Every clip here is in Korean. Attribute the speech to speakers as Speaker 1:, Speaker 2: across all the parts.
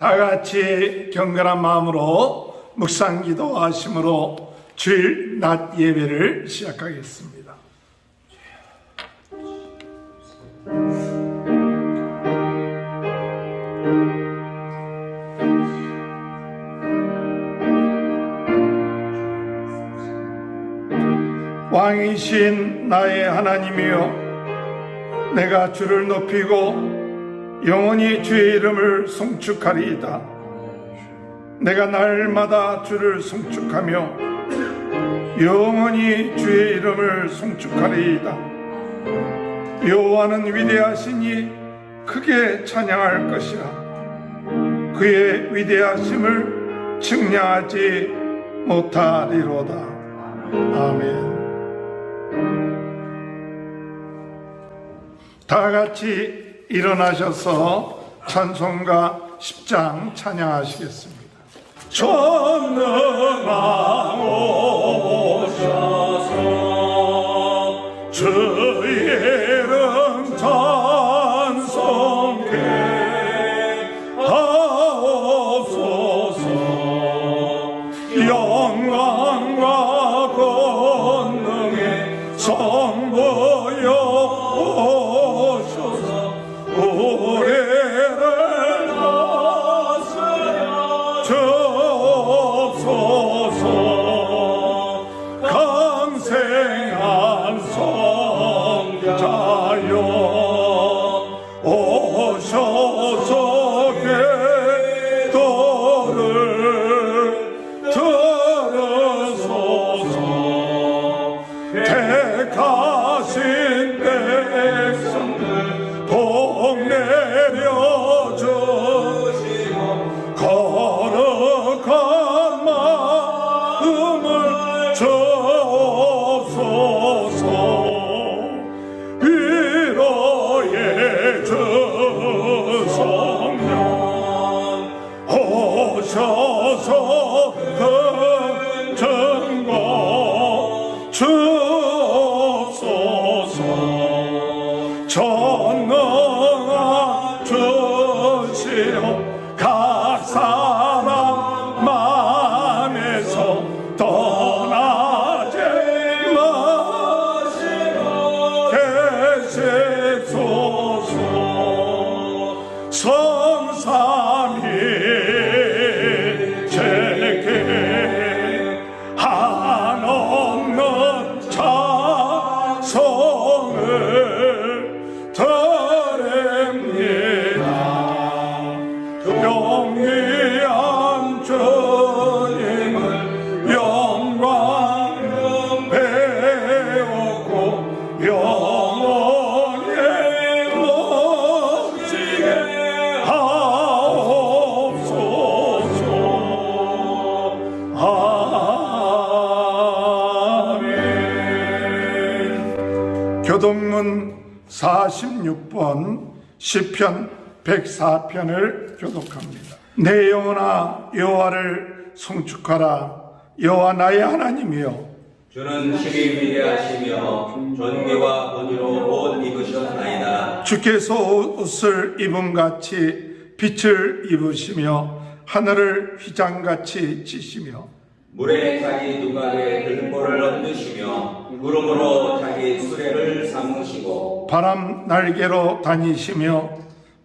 Speaker 1: 다 같이 경건한 마음으로 묵상 기도하심으로 주일 낮 예배를 시작하겠습니다. 왕이신 나의 하나님이여, 내가 주를 높이고 영원히 주의 이름을 송축하리이다. 내가 날마다 주를 송축하며 영원히 주의 이름을 송축하리이다. 여호와는 위대하시니 크게 찬양할 것이라. 그의 위대하심을 측량하지 못하리로다. 아멘. 다 같이 일어나셔서 찬송가 10장 찬양하시겠습니다. 전능하오셔서 주의 이름 찬송케 하옵소서. 영광과 권능의 성부여 우리를 다스려 주옵소서. 강생한 성자여 오셔서 기도를 들으소서. 택하신 백성들 복 내려주시고 거룩한 마음을 주옵소서. 위로의 주 성령 오셔서 그 증거 주옵소서. 전능한 주시오, 각 사람 마음에서 떠나지 마시고 계시소서. 성삼위 제게 한없는 찬송을 영리한 주님을 영광 배웠고 영원히 멋지게 하옵소서. 아멘. 교동문 46번 시편 104편을 교독합니다. 내 영혼아 여호와를 송축하라. 여호와 나의 하나님이여,
Speaker 2: 주는 심히 위대하시며 존귀와 본의로 옷 입으셨나이다.
Speaker 1: 주께서 옷을 입음같이 빛을 입으시며 하늘을 휘장같이 치시며
Speaker 2: 물에 자기 누각에 들보를 얹으시며 구름으로 자기 수레를 삼으시고
Speaker 1: 바람 날개로 다니시며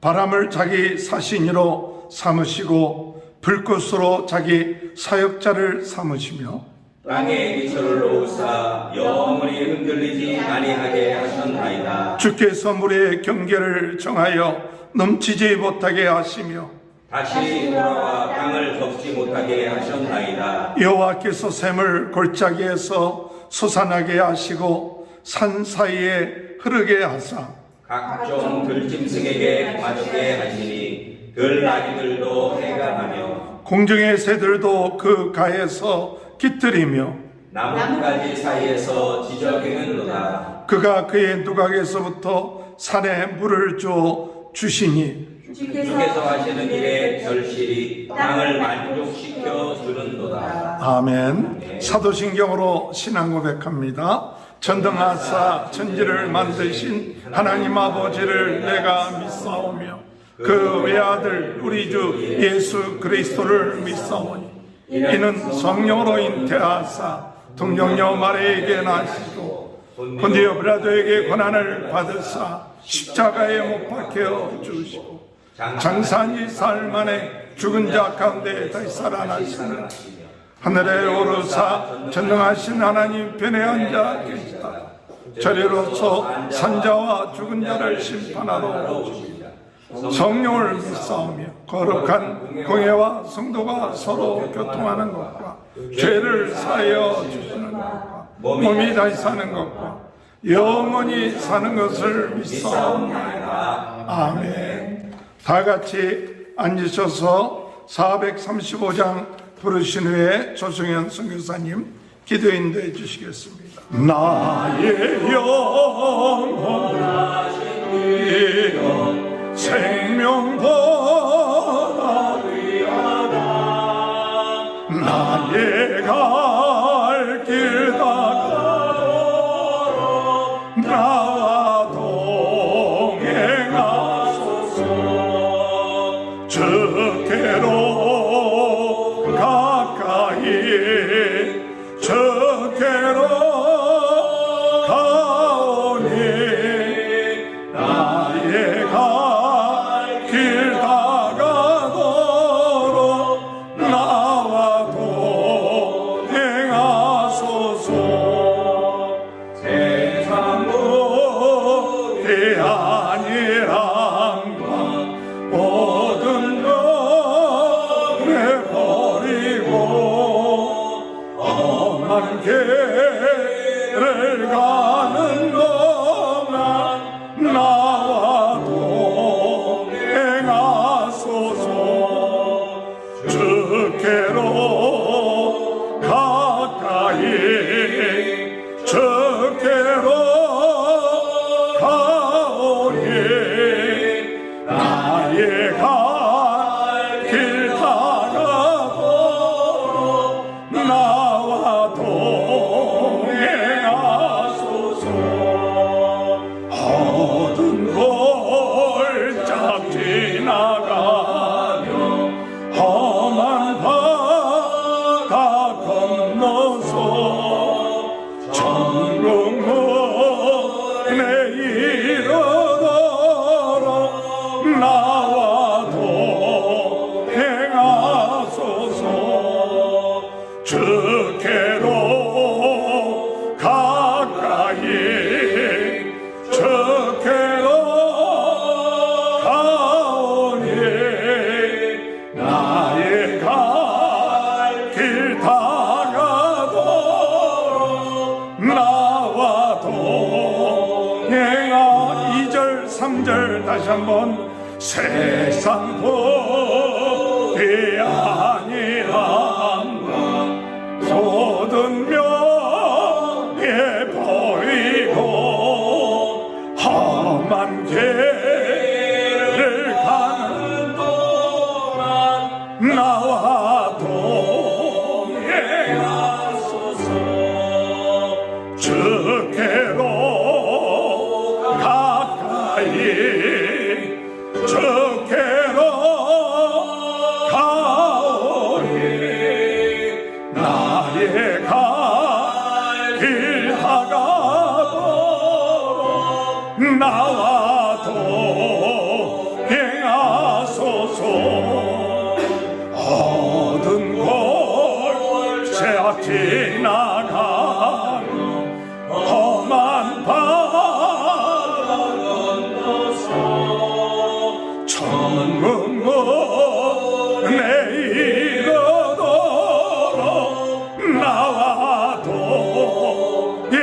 Speaker 1: 바람을 자기 사신이로 삼으시고 불꽃으로 자기 사역자를 삼으시며
Speaker 2: 땅에 기초를 놓으사 영원히 흔들리지 아니하게 하셨나이다.
Speaker 1: 주께서 물의 경계를 정하여 넘치지 못하게 하시며
Speaker 2: 다시 돌아와 땅을 덮지 못하게 하셨나이다.
Speaker 1: 여호와께서 샘을 골짜기에서 솟아나게 하시고 산 사이에 흐르게 하사
Speaker 2: 각종 들짐승에게 맞게 하시니 들나귀들도 해감하며
Speaker 1: 공중의 새들도 그 가에서 깃들이며
Speaker 2: 나뭇가지 사이에서 지저귀는도다.
Speaker 1: 그가 그의 누각에서부터 산에 물을 주어 주시니
Speaker 2: 주께서 하시는 일에 절실히 땅을 만족시켜 주는도다.
Speaker 1: 아멘. 사도신경으로 신앙 고백합니다. 전등하사 천지를 만드신 하나님 아버지를 내가 믿사오며 그 외아들 우리 주 예수 그리스도를 믿사오니 이는 성령으로 잉태하사 동정녀 마리아에게 나시고 본디오 빌라도에게 고난을 받으사 십자가에 못 박혀 주시고 장사한 4일 만에 죽은 자 가운데 다시 살아나시며 하늘에 오르사 전능하신 하나님 편에 앉아 계시다. 저리로서 산자와 죽은 자를 심판하러 오십니다. 성령을 믿사오며 거룩한 공예와 성도가 서로 교통하는 것과 죄를 사하여 주시는 것과 몸이 다시 사는 것과 영원히 사는 것을 믿사옵나이다. 아멘. 다 같이 앉으셔서 435장 부르신 후에 조승현 선교사님 기도 인도해 주시겠습니다. 나의 영혼이여 생명보다 귀하다. 나의 갈 길 닦아도록 나와 동행하소서. 주께로 가까이 주께로 가오니 나의 갈 길 다가도록 나와 동행하소서. 세상 모든 아니란과 모든 것 내버리고 험한 길을 가는 동안 나와 동행하소서. 주께로 가까이 주께로 가오니 나의 갈 길 다가도록 나와 동행하소서. 모든 골짝 지나가며 험한 바다 건너서 천국 문에 이르도록 나와 동행하소서. 주께로 가까이 주께로 가오니 나의 갈 길 다가도록 나와 동행하. 2절 3절 다시 한번. 세상 복이 아니란가 모든 명예 버리고 험한 길을 가는 동안 나와 동행하소서. 주께로 가까이 주께로 가오니 나의 갈 길 다가도록 나와 동행하소서. 모든 골짝 지나가며 험한 바다 건너서 천국 문에 이르도록 나와 동행하소서.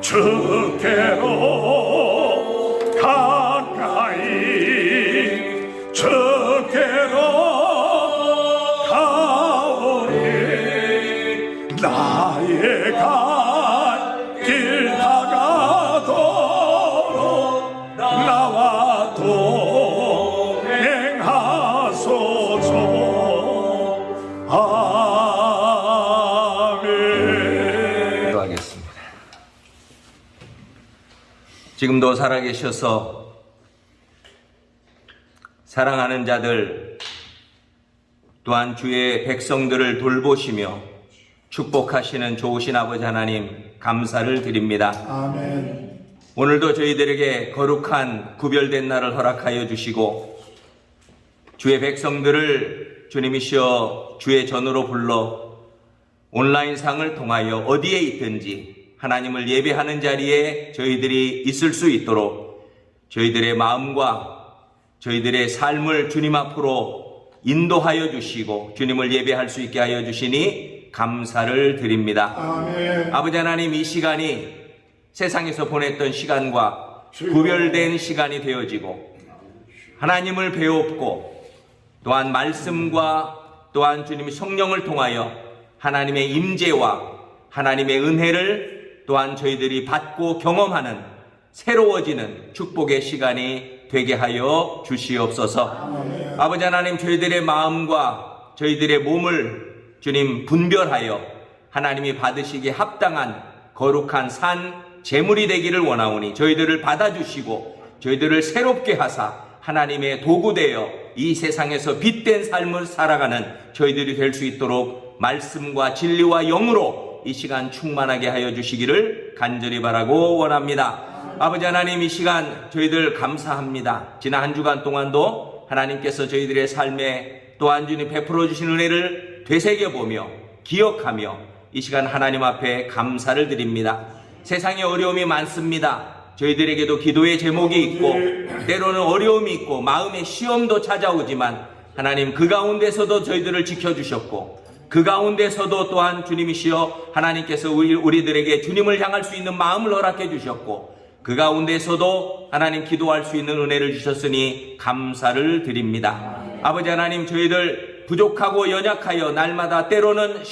Speaker 1: 주께로 가까이 주께로 가오니 나의 갈 길 다가도록 나와 동행하소서. 아멘.
Speaker 2: 기도하겠습니다. 지금도 살아계셔서 사랑하는 자들 또한 주의 백성들을 돌보시며 축복하시는 좋으신 아버지 하나님 감사를 드립니다.
Speaker 1: 아멘.
Speaker 2: 오늘도 저희들에게 거룩한 구별된 날을 허락하여 주시고 주의 백성들을 주님이시여 주의 전으로 불러 온라인상을 통하여 어디에 있든지 하나님을 예배하는 자리에 저희들이 있을 수 있도록 저희들의 마음과 저희들의 삶을 주님 앞으로 인도하여 주시고 주님을 예배할 수 있게 하여 주시니 감사를 드립니다.
Speaker 1: 아멘.
Speaker 2: 아버지 하나님, 이 시간이 세상에서 보냈던 시간과 구별된 시간이 되어지고 하나님을 배웠고 또한 말씀과 또한 주님의 성령을 통하여 하나님의 임재와 하나님의 은혜를 또한 저희들이 받고 경험하는 새로워지는 축복의 시간이 되게 하여 주시옵소서. 아버지 하나님, 저희들의 마음과 저희들의 몸을 주님 분별하여 하나님이 받으시기에 합당한 거룩한 산 제물이 되기를 원하오니 저희들을 받아주시고 저희들을 새롭게 하사 하나님의 도구되어 이 세상에서 빛된 삶을 살아가는 저희들이 될 수 있도록 말씀과 진리와 영으로 이 시간 충만하게 하여 주시기를 간절히 바라고 원합니다. 아버지 하나님, 이 시간 저희들 감사합니다. 지난 한 주간 동안도 하나님께서 저희들의 삶에 또한 주님 베풀어 주신 은혜를 되새겨보며 기억하며 이 시간 하나님 앞에 감사를 드립니다. 세상에 어려움이 많습니다. 저희들에게도 기도의 제목이 있고 때로는 어려움이 있고 마음의 시험도 찾아오지만 하나님 그 가운데서도 저희들을 지켜주셨고 그 가운데서도 또한 주님이시여 하나님께서 우리들에게 주님을 향할 수 있는 마음을 허락해 주셨고 그 가운데서도 하나님 기도할 수 있는 은혜를 주셨으니 감사를 드립니다. 아버지 하나님, 저희들 부족하고 연약하여 날마다 때로는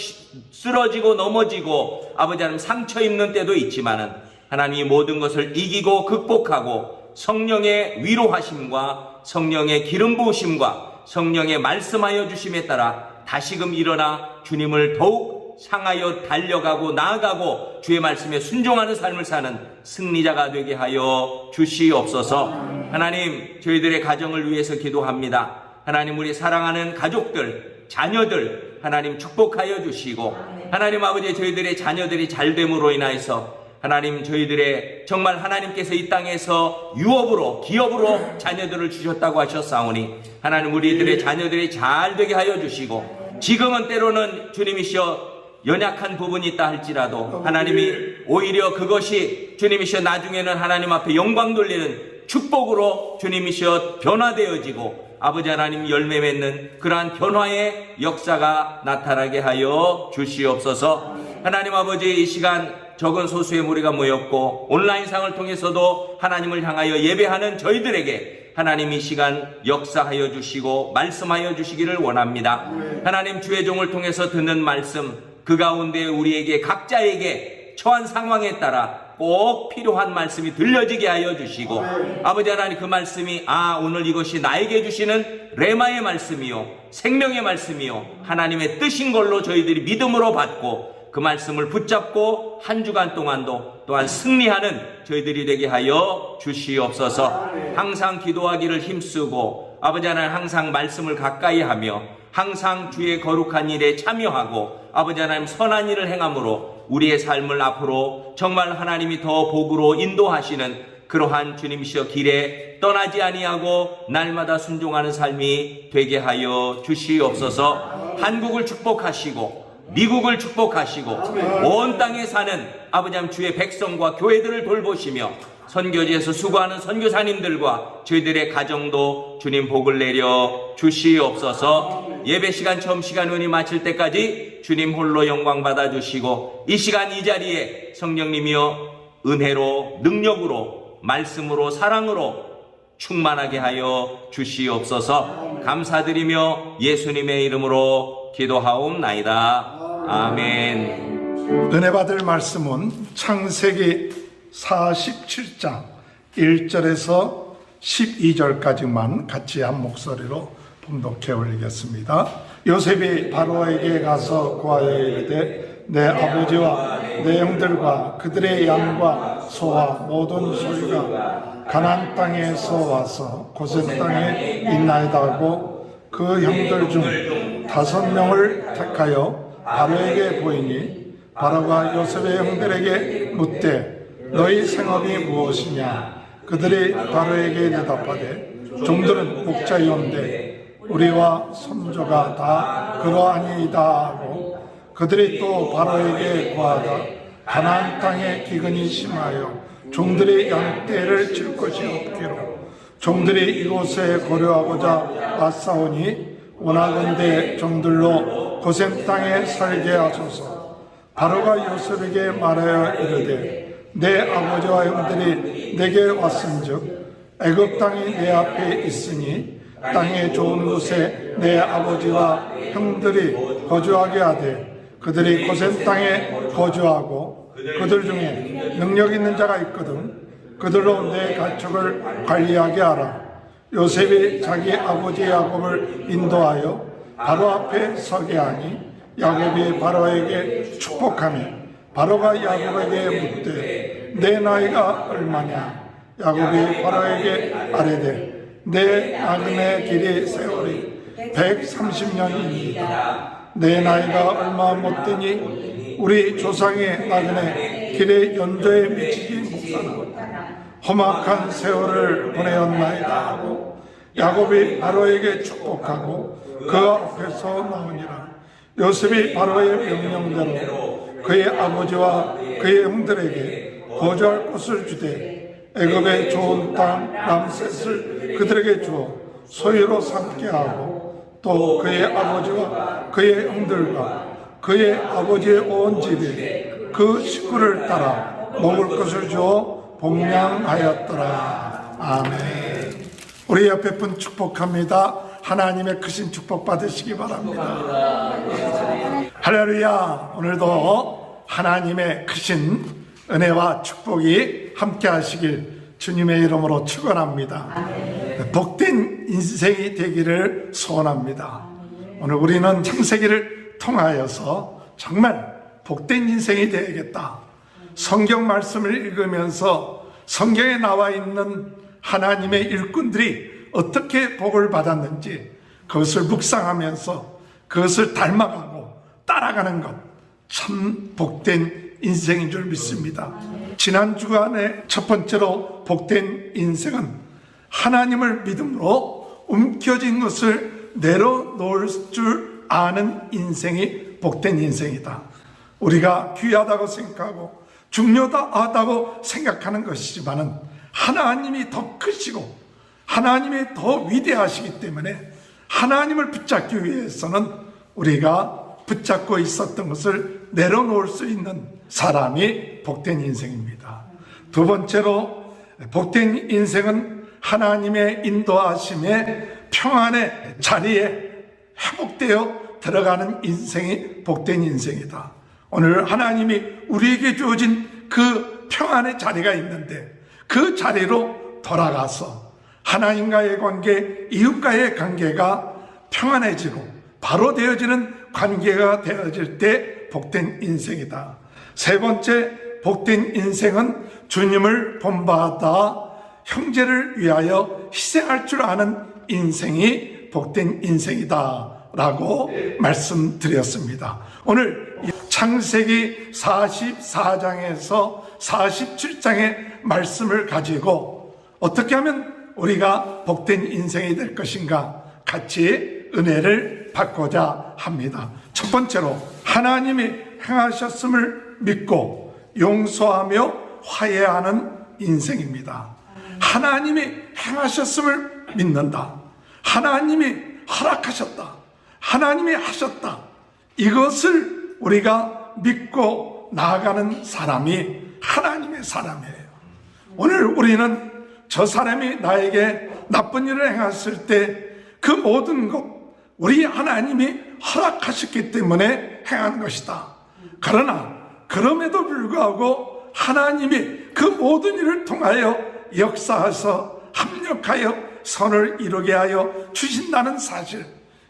Speaker 2: 쓰러지고 넘어지고 아버지 하나님 상처 입는 때도 있지만은 하나님 이 모든 것을 이기고 극복하고 성령의 위로하심과 성령의 기름 부으심과 성령의 말씀하여 주심에 따라 다시금 일어나 주님을 더욱 향하여 달려가고 나아가고 주의 말씀에 순종하는 삶을 사는 승리자가 되게 하여 주시옵소서. 하나님, 저희들의 가정을 위해서 기도합니다. 하나님, 우리 사랑하는 가족들, 자녀들 하나님 축복하여 주시고 하나님 아버지, 저희들의 자녀들이 잘됨으로 인하여서 하나님 저희들의 정말 하나님께서 이 땅에서 유업으로 기업으로 자녀들을 주셨다고 하셨사오니 하나님 우리들의 자녀들이 잘 되게 하여 주시고 지금은 때로는 주님이시여 연약한 부분이 있다 할지라도 하나님이 오히려 그것이 주님이시여 나중에는 하나님 앞에 영광 돌리는 축복으로 주님이시여 변화되어지고 아버지 하나님 열매 맺는 그러한 변화의 역사가 나타나게 하여 주시옵소서. 하나님 아버지, 이 시간 적은 소수의 무리가 모였고 온라인상을 통해서도 하나님을 향하여 예배하는 저희들에게 하나님 이 시간 역사하여 주시고 말씀하여 주시기를 원합니다. 하나님, 주의 종을 통해서 듣는 말씀 그 가운데 우리에게 각자에게 처한 상황에 따라 꼭 필요한 말씀이 들려지게 하여 주시고 아버지 하나님, 그 말씀이 오늘 이것이 나에게 주시는 레마의 말씀이요 생명의 말씀이요 하나님의 뜻인 걸로 저희들이 믿음으로 받고 그 말씀을 붙잡고 한 주간 동안도 또한 승리하는 저희들이 되게 하여 주시옵소서. 항상 기도하기를 힘쓰고 아버지 하나님 항상 말씀을 가까이 하며 항상 주의 거룩한 일에 참여하고 아버지 하나님 선한 일을 행함으로 우리의 삶을 앞으로 정말 하나님이 더 복으로 인도하시는 그러한 주님이시여 길에 떠나지 아니하고 날마다 순종하는 삶이 되게 하여 주시옵소서. 한국을 축복하시고 미국을 축복하시고 온 땅에 사는 아버지 하나님 주의 백성과 교회들을 돌보시며 선교지에서 수고하는 선교사님들과 저희들의 가정도 주님 복을 내려 주시옵소서. 예배 시간 처음 시간 은이 마칠 때까지 주님 홀로 영광 받아 주시고 이 시간 이 자리에 성령님이여 은혜로 능력으로 말씀으로 사랑으로 충만하게 하여 주시옵소서. 감사드리며 예수님의 이름으로 기도하옵나이다. 아멘.
Speaker 1: 은혜 받을 말씀은 창세기 47장 1절에서 12절까지만 같이 한 목소리로 봉독해 올리겠습니다. 요셉이 바로에게 가서 구하여 이르되
Speaker 3: 내 아버지와 내 형들과 그들의 양과 소와 모든 소유가 가나안 땅에서 와서 고센 땅에 있나이다 하고 그 형들 중 5명을 택하여 바로에게 보이니 바로가 요셉의 형들에게 묻되 너희 생업이 무엇이냐? 그들이 바로에게 대답하되 종들은 목자이온데 우리와 선조가 다 그러하니이다 하고 그들이 또 바로에게 구하다 가나안 땅에 기근이 심하여 종들이 양떼를 칠 것이 없기로 종들이 이곳에 거류하고자 왔사오니 원하건대 종들로 고센 땅에 살게 하소서. 바로가 요셉에게 말하여 이르되 내 아버지와 형들이 내게 왔은즉 애굽 땅이 내 앞에 있으니 땅의 좋은 곳에 내 아버지와 형들이 거주하게 하되 그들이 고센 땅에 거주하고 그들 중에 능력 있는 자가 있거든 그들로 내 가축을 관리하게 하라. 요셉이 자기 아버지 야곱을 인도하여 바로 앞에 서게 하니 야곱이 바로에게 축복하며 바로가 야곱에게 묻되 내 나이가 얼마냐? 야곱이 바로에게 아뢰되 내 나그네 길이 세월이 130년입니다. 내 나이가 얼마 못 되니 우리 조상의 나그네 길의 연조에 미치지 못하나 험악한 세월을 보내었나이다 하고 야곱이 바로에게 축복하고 그 앞에서 나오니라. 요셉이 바로의 명령대로 그의 아버지와 그의 형들에게 거주할 곳을 주되 애굽의 좋은 땅 람셋을 그들에게 주어 소유로 삼게 하고 또 그의 아버지와 그의 형들과 그의 아버지의 온 집이 그 식구를 따라 먹을 것을 주어 복량하였더라. 아멘. 우리 옆에 분 축복합니다. 하나님의 크신 축복 받으시기 바랍니다. 할렐루야. 오늘도 하나님의 크신 은혜와 축복이 함께 하시길 주님의 이름으로 축원합니다. 복된 인생이 되기를 소원합니다. 오늘 우리는 창세기를 통하여서 정말 복된 인생이 되야겠다. 성경 말씀을 읽으면서 성경에 나와 있는 하나님의 일꾼들이 어떻게 복을 받았는지 그것을 묵상하면서 그것을 닮아가고 따라가는 것 참 복된 인생인 줄 믿습니다. 지난 주간에 첫 번째로 복된 인생은 하나님을 믿음으로 움켜진 것을 내려놓을 줄 아는 인생이 복된 인생이다. 우리가 귀하다고 생각하고 중요하다고 생각하는 것이지만은 하나님이 더 크시고 하나님이 더 위대하시기 때문에 하나님을 붙잡기 위해서는 우리가 붙잡고 있었던 것을 내려놓을 수 있는 사람이 복된 인생입니다. 두 번째로 복된 인생은 하나님의 인도하심에 평안의 자리에 회복되어 들어가는 인생이 복된 인생이다. 오늘 하나님이 우리에게 주어진 그 평안의 자리가 있는데 그 자리로 돌아가서 하나님과의 관계, 이웃과의 관계가 평안해지고 바로 되어지는 관계가 되어질 때 복된 인생이다. 세 번째 복된 인생은 주님을 본받아 형제를 위하여 희생할 줄 아는 인생이 복된 인생이다 라고 말씀드렸습니다. 오늘 창세기 44장에서 47장의 말씀을 가지고 어떻게 하면 우리가 복된 인생이 될 것인가 같이 은혜를 받고자 합니다. 첫 번째로 하나님이 행하셨음을 믿고 용서하며 화해하는 인생입니다. 하나님이 행하셨음을 믿는다. 하나님이 허락하셨다. 하나님이 하셨다. 이것을 우리가 믿고 나아가는 사람이 하나님의 사람이에요. 오늘 우리는 저 사람이 나에게 나쁜 일을 행했을 때 그 모든 것 우리 하나님이 허락하셨기 때문에 행한 것이다. 그러나 그럼에도 불구하고 하나님이 그 모든 일을 통하여 역사해서 합력하여 선을 이루게 하여 주신다는 사실,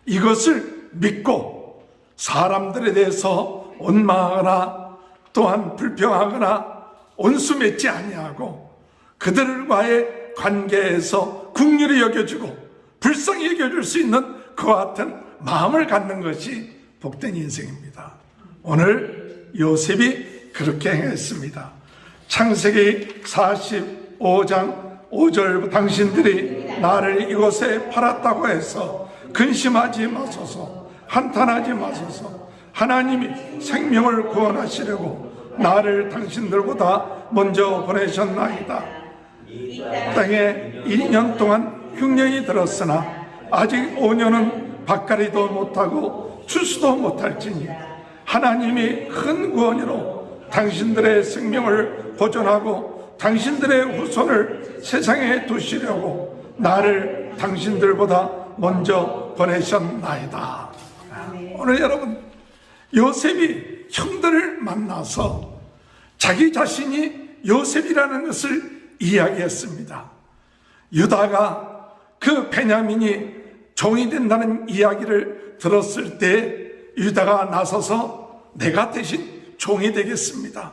Speaker 3: 이것을 믿고 사람들에 대해서 원망하거나 또한 불평하거나 온수 맺지 아니하고 그들과의 관계에서 긍휼히 여겨주고 불쌍히 여겨줄 수 있는 그와 같은 마음을 갖는 것이 복된 인생입니다. 오늘 요셉이 그렇게 행했습니다. 창세기 45장 5절 당신들이 나를 이곳에 팔았다고 해서 근심하지 마소서, 한탄하지 마소서. 하나님이 생명을 구원하시려고 나를 당신들보다 먼저 보내셨나이다. 땅에 2년 동안 흉년이 들었으나 아직 5년은 밭갈이도 못하고 추수도 못할지니 하나님이 큰 구원으로 당신들의 생명을 보존하고 당신들의 후손을 세상에 두시려고 나를 당신들보다 먼저 보내셨나이다. 오늘 여러분, 요셉이 형들을 만나서 자기 자신이 요셉이라는 것을 이야기했습니다. 유다가 그 베냐민이 종이 된다는 이야기를 들었을 때 유다가 나서서 내가 대신 종이 되겠습니다.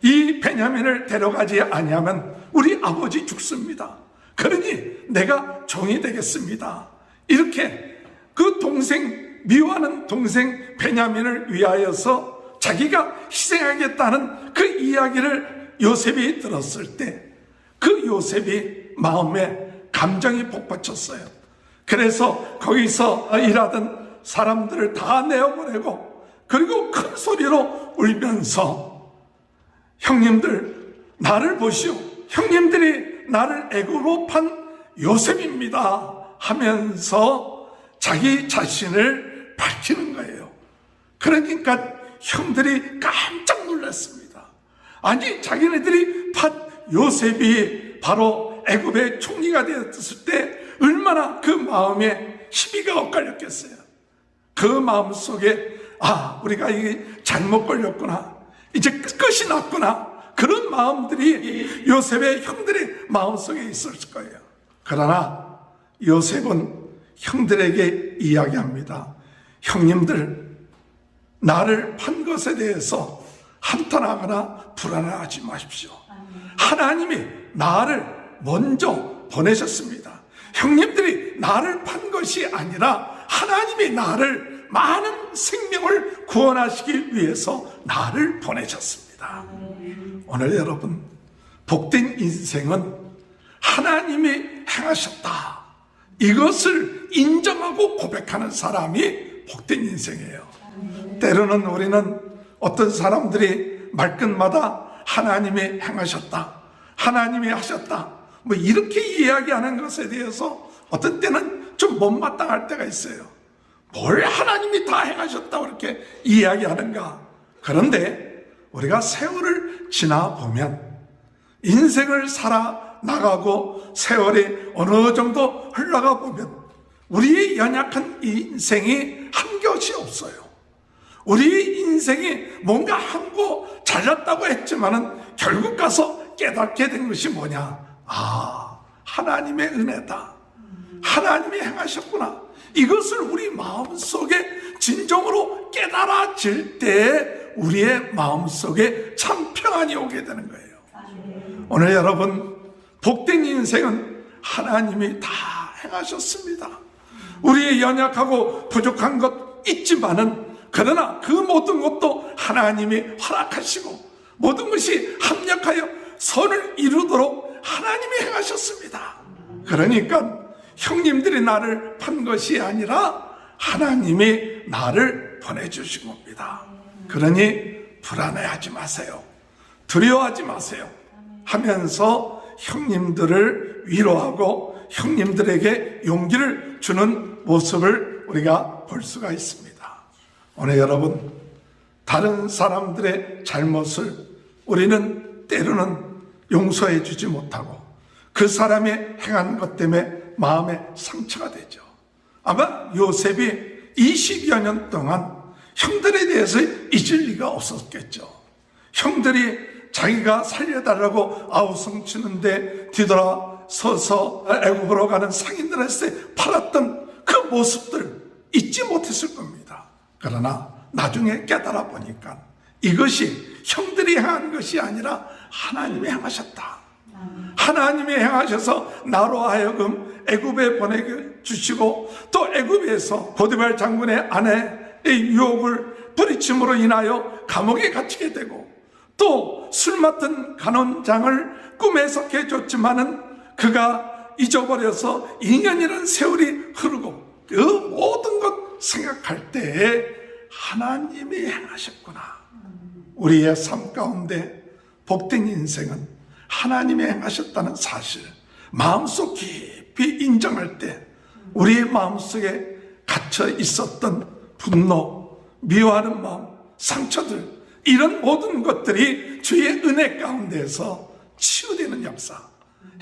Speaker 3: 이 베냐민을 데려가지 아니하면 우리 아버지 죽습니다. 그러니 내가 종이 되겠습니다. 이렇게 그 동생, 미워하는 동생 베냐민을 위하여서 자기가 희생하겠다는 그 이야기를 요셉이 들었을 때 그 요셉이 마음에 감정이 복받쳤어요. 그래서 거기서 일하던 사람들을 다 내어보내고 그리고 큰 소리로 울면서 형님들 나를 보시오. 형님들이 나를 애굽으로 판 요셉입니다 하면서 자기 자신을 밝히는 거예요. 그러니까 형들이 깜짝 놀랐습니다. 아니 자기네들이 판 요셉이 바로 애굽의 총리가 되었을 때 얼마나 그 마음에 시비가 엇갈렸겠어요. 그 마음 속에 우리가 이게 잘못 걸렸구나, 이제 끝이 났구나, 그런 마음들이 요셉의 형들의 마음속에 있었을 거예요. 그러나 요셉은 형들에게 이야기합니다. 형님들, 나를 판 것에 대해서 한탄하거나 불안해하지 마십시오. 하나님이 나를 먼저 보내셨습니다. 형님들이 나를 판 것이 아니라 하나님이 나를 많은 생명을 구원하시기 위해서 나를 보내셨습니다. 오늘 여러분, 복된 인생은 하나님이 행하셨다, 이것을 인정하고 고백하는 사람이 복된 인생이에요. 때로는 우리는 어떤 사람들이 말끝마다 하나님이 행하셨다, 하나님이 하셨다, 뭐 이렇게 이야기하는 것에 대해서 어떤 때는 좀 못마땅할 때가 있어요. 뭘 하나님이 다 행하셨다고 이렇게 이야기하는가. 그런데 우리가 세월을 지나 보면, 인생을 살아 나가고 세월이 어느 정도 흘러가 보면 우리의 연약한 인생이 한 것이 없어요. 우리 인생이 뭔가 하고 잘났다고 했지만은 결국 가서 깨닫게 된 것이 뭐냐? 하나님의 은혜다, 하나님이 행하셨구나, 이것을 우리 마음속에 진정으로 깨달아질 때 우리의 마음속에 참 평안이 오게 되는 거예요. 오늘 여러분, 복된 인생은 하나님이 다 행하셨습니다. 우리의 연약하고 부족한 것 있지만은, 그러나 그 모든 것도 하나님이 허락하시고 모든 것이 합력하여 선을 이루도록 하나님이 행하셨습니다. 그러니까 형님들이 나를 판 것이 아니라 하나님이 나를 보내주신 겁니다. 그러니 불안해하지 마세요, 두려워하지 마세요 하면서 형님들을 위로하고 형님들에게 용기를 주는 모습을 우리가 볼 수가 있습니다. 오늘 여러분, 다른 사람들의 잘못을 우리는 때로는 용서해 주지 못하고 그 사람이 행한 것 때문에 마음에 상처가 되죠. 아마 요셉이 20여 년 동안 형들에 대해서 잊을 리가 없었겠죠. 형들이 자기가 살려달라고 아우성치는데 뒤돌아서서 애굽으로 가는 상인들한테 팔았던 그 모습들 잊지 못했을 겁니다. 그러나 나중에 깨달아 보니까 이것이 형들이 행한 것이 아니라 하나님이 행하셨다. 하나님이 행하셔서 나로 하여금 애굽에 보내주시고 또 애굽에서 보디발 장군의 아내의 유혹을 부리침으로 인하여 감옥에 갇히게 되고 또 술 맡은 간원장을 꿈에 속해 줬지만은 그가 잊어버려서 2년이라는 세월이 흐르고 그 모든 것 생각할 때에 하나님이 행하셨구나. 우리의 삶 가운데 복된 인생은 하나님이 행하셨다는 사실 마음속 깊이 인정할 때 우리의 마음속에 갇혀 있었던 분노, 미워하는 마음, 상처들 이런 모든 것들이 주의 은혜 가운데서 치유되는 역사,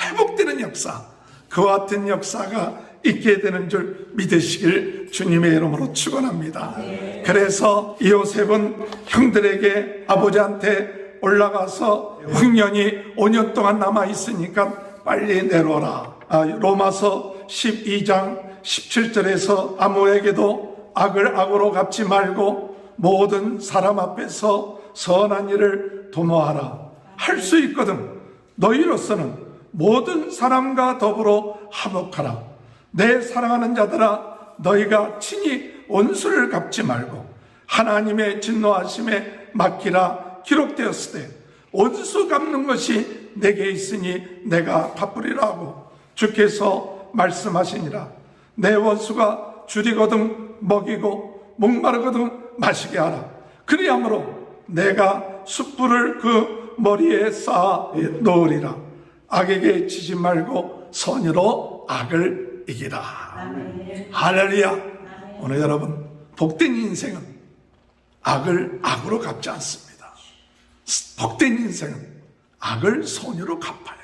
Speaker 3: 회복되는 역사, 그와 같은 역사가 있게 되는 줄 믿으시길 주님의 이름으로 축원합니다. 그래서 요셉은 형들에게 아버지한테 올라가서 흉년이 5년 동안 남아 있으니까 빨리 내려오라. 로마서 12장 17절에서 아무에게도 악을 악으로 갚지 말고 모든 사람 앞에서 선한 일을 도모하라. 할 수 있거든. 너희로서는 모든 사람과 더불어 화목하라. 내 사랑하는 자들아, 너희가 친히 원수를 갚지 말고 하나님의 진노하심에 맡기라. 기록되었을 때 원수 갚는 것이 내게 있으니 내가 갚으리라 하고 주께서 말씀하시니라. 내 원수가 줄이거든 먹이고 목마르거든 마시게 하라. 그리하므로 내가 숯불을 그 머리에 쌓아 놓으리라. 악에게 지지 말고 선의로 악을 이기라. 할렐루야. 오늘 여러분 복된 인생은 악을 악으로 갚지 않습니다. 복된 인생은 악을 선의로 갚아요.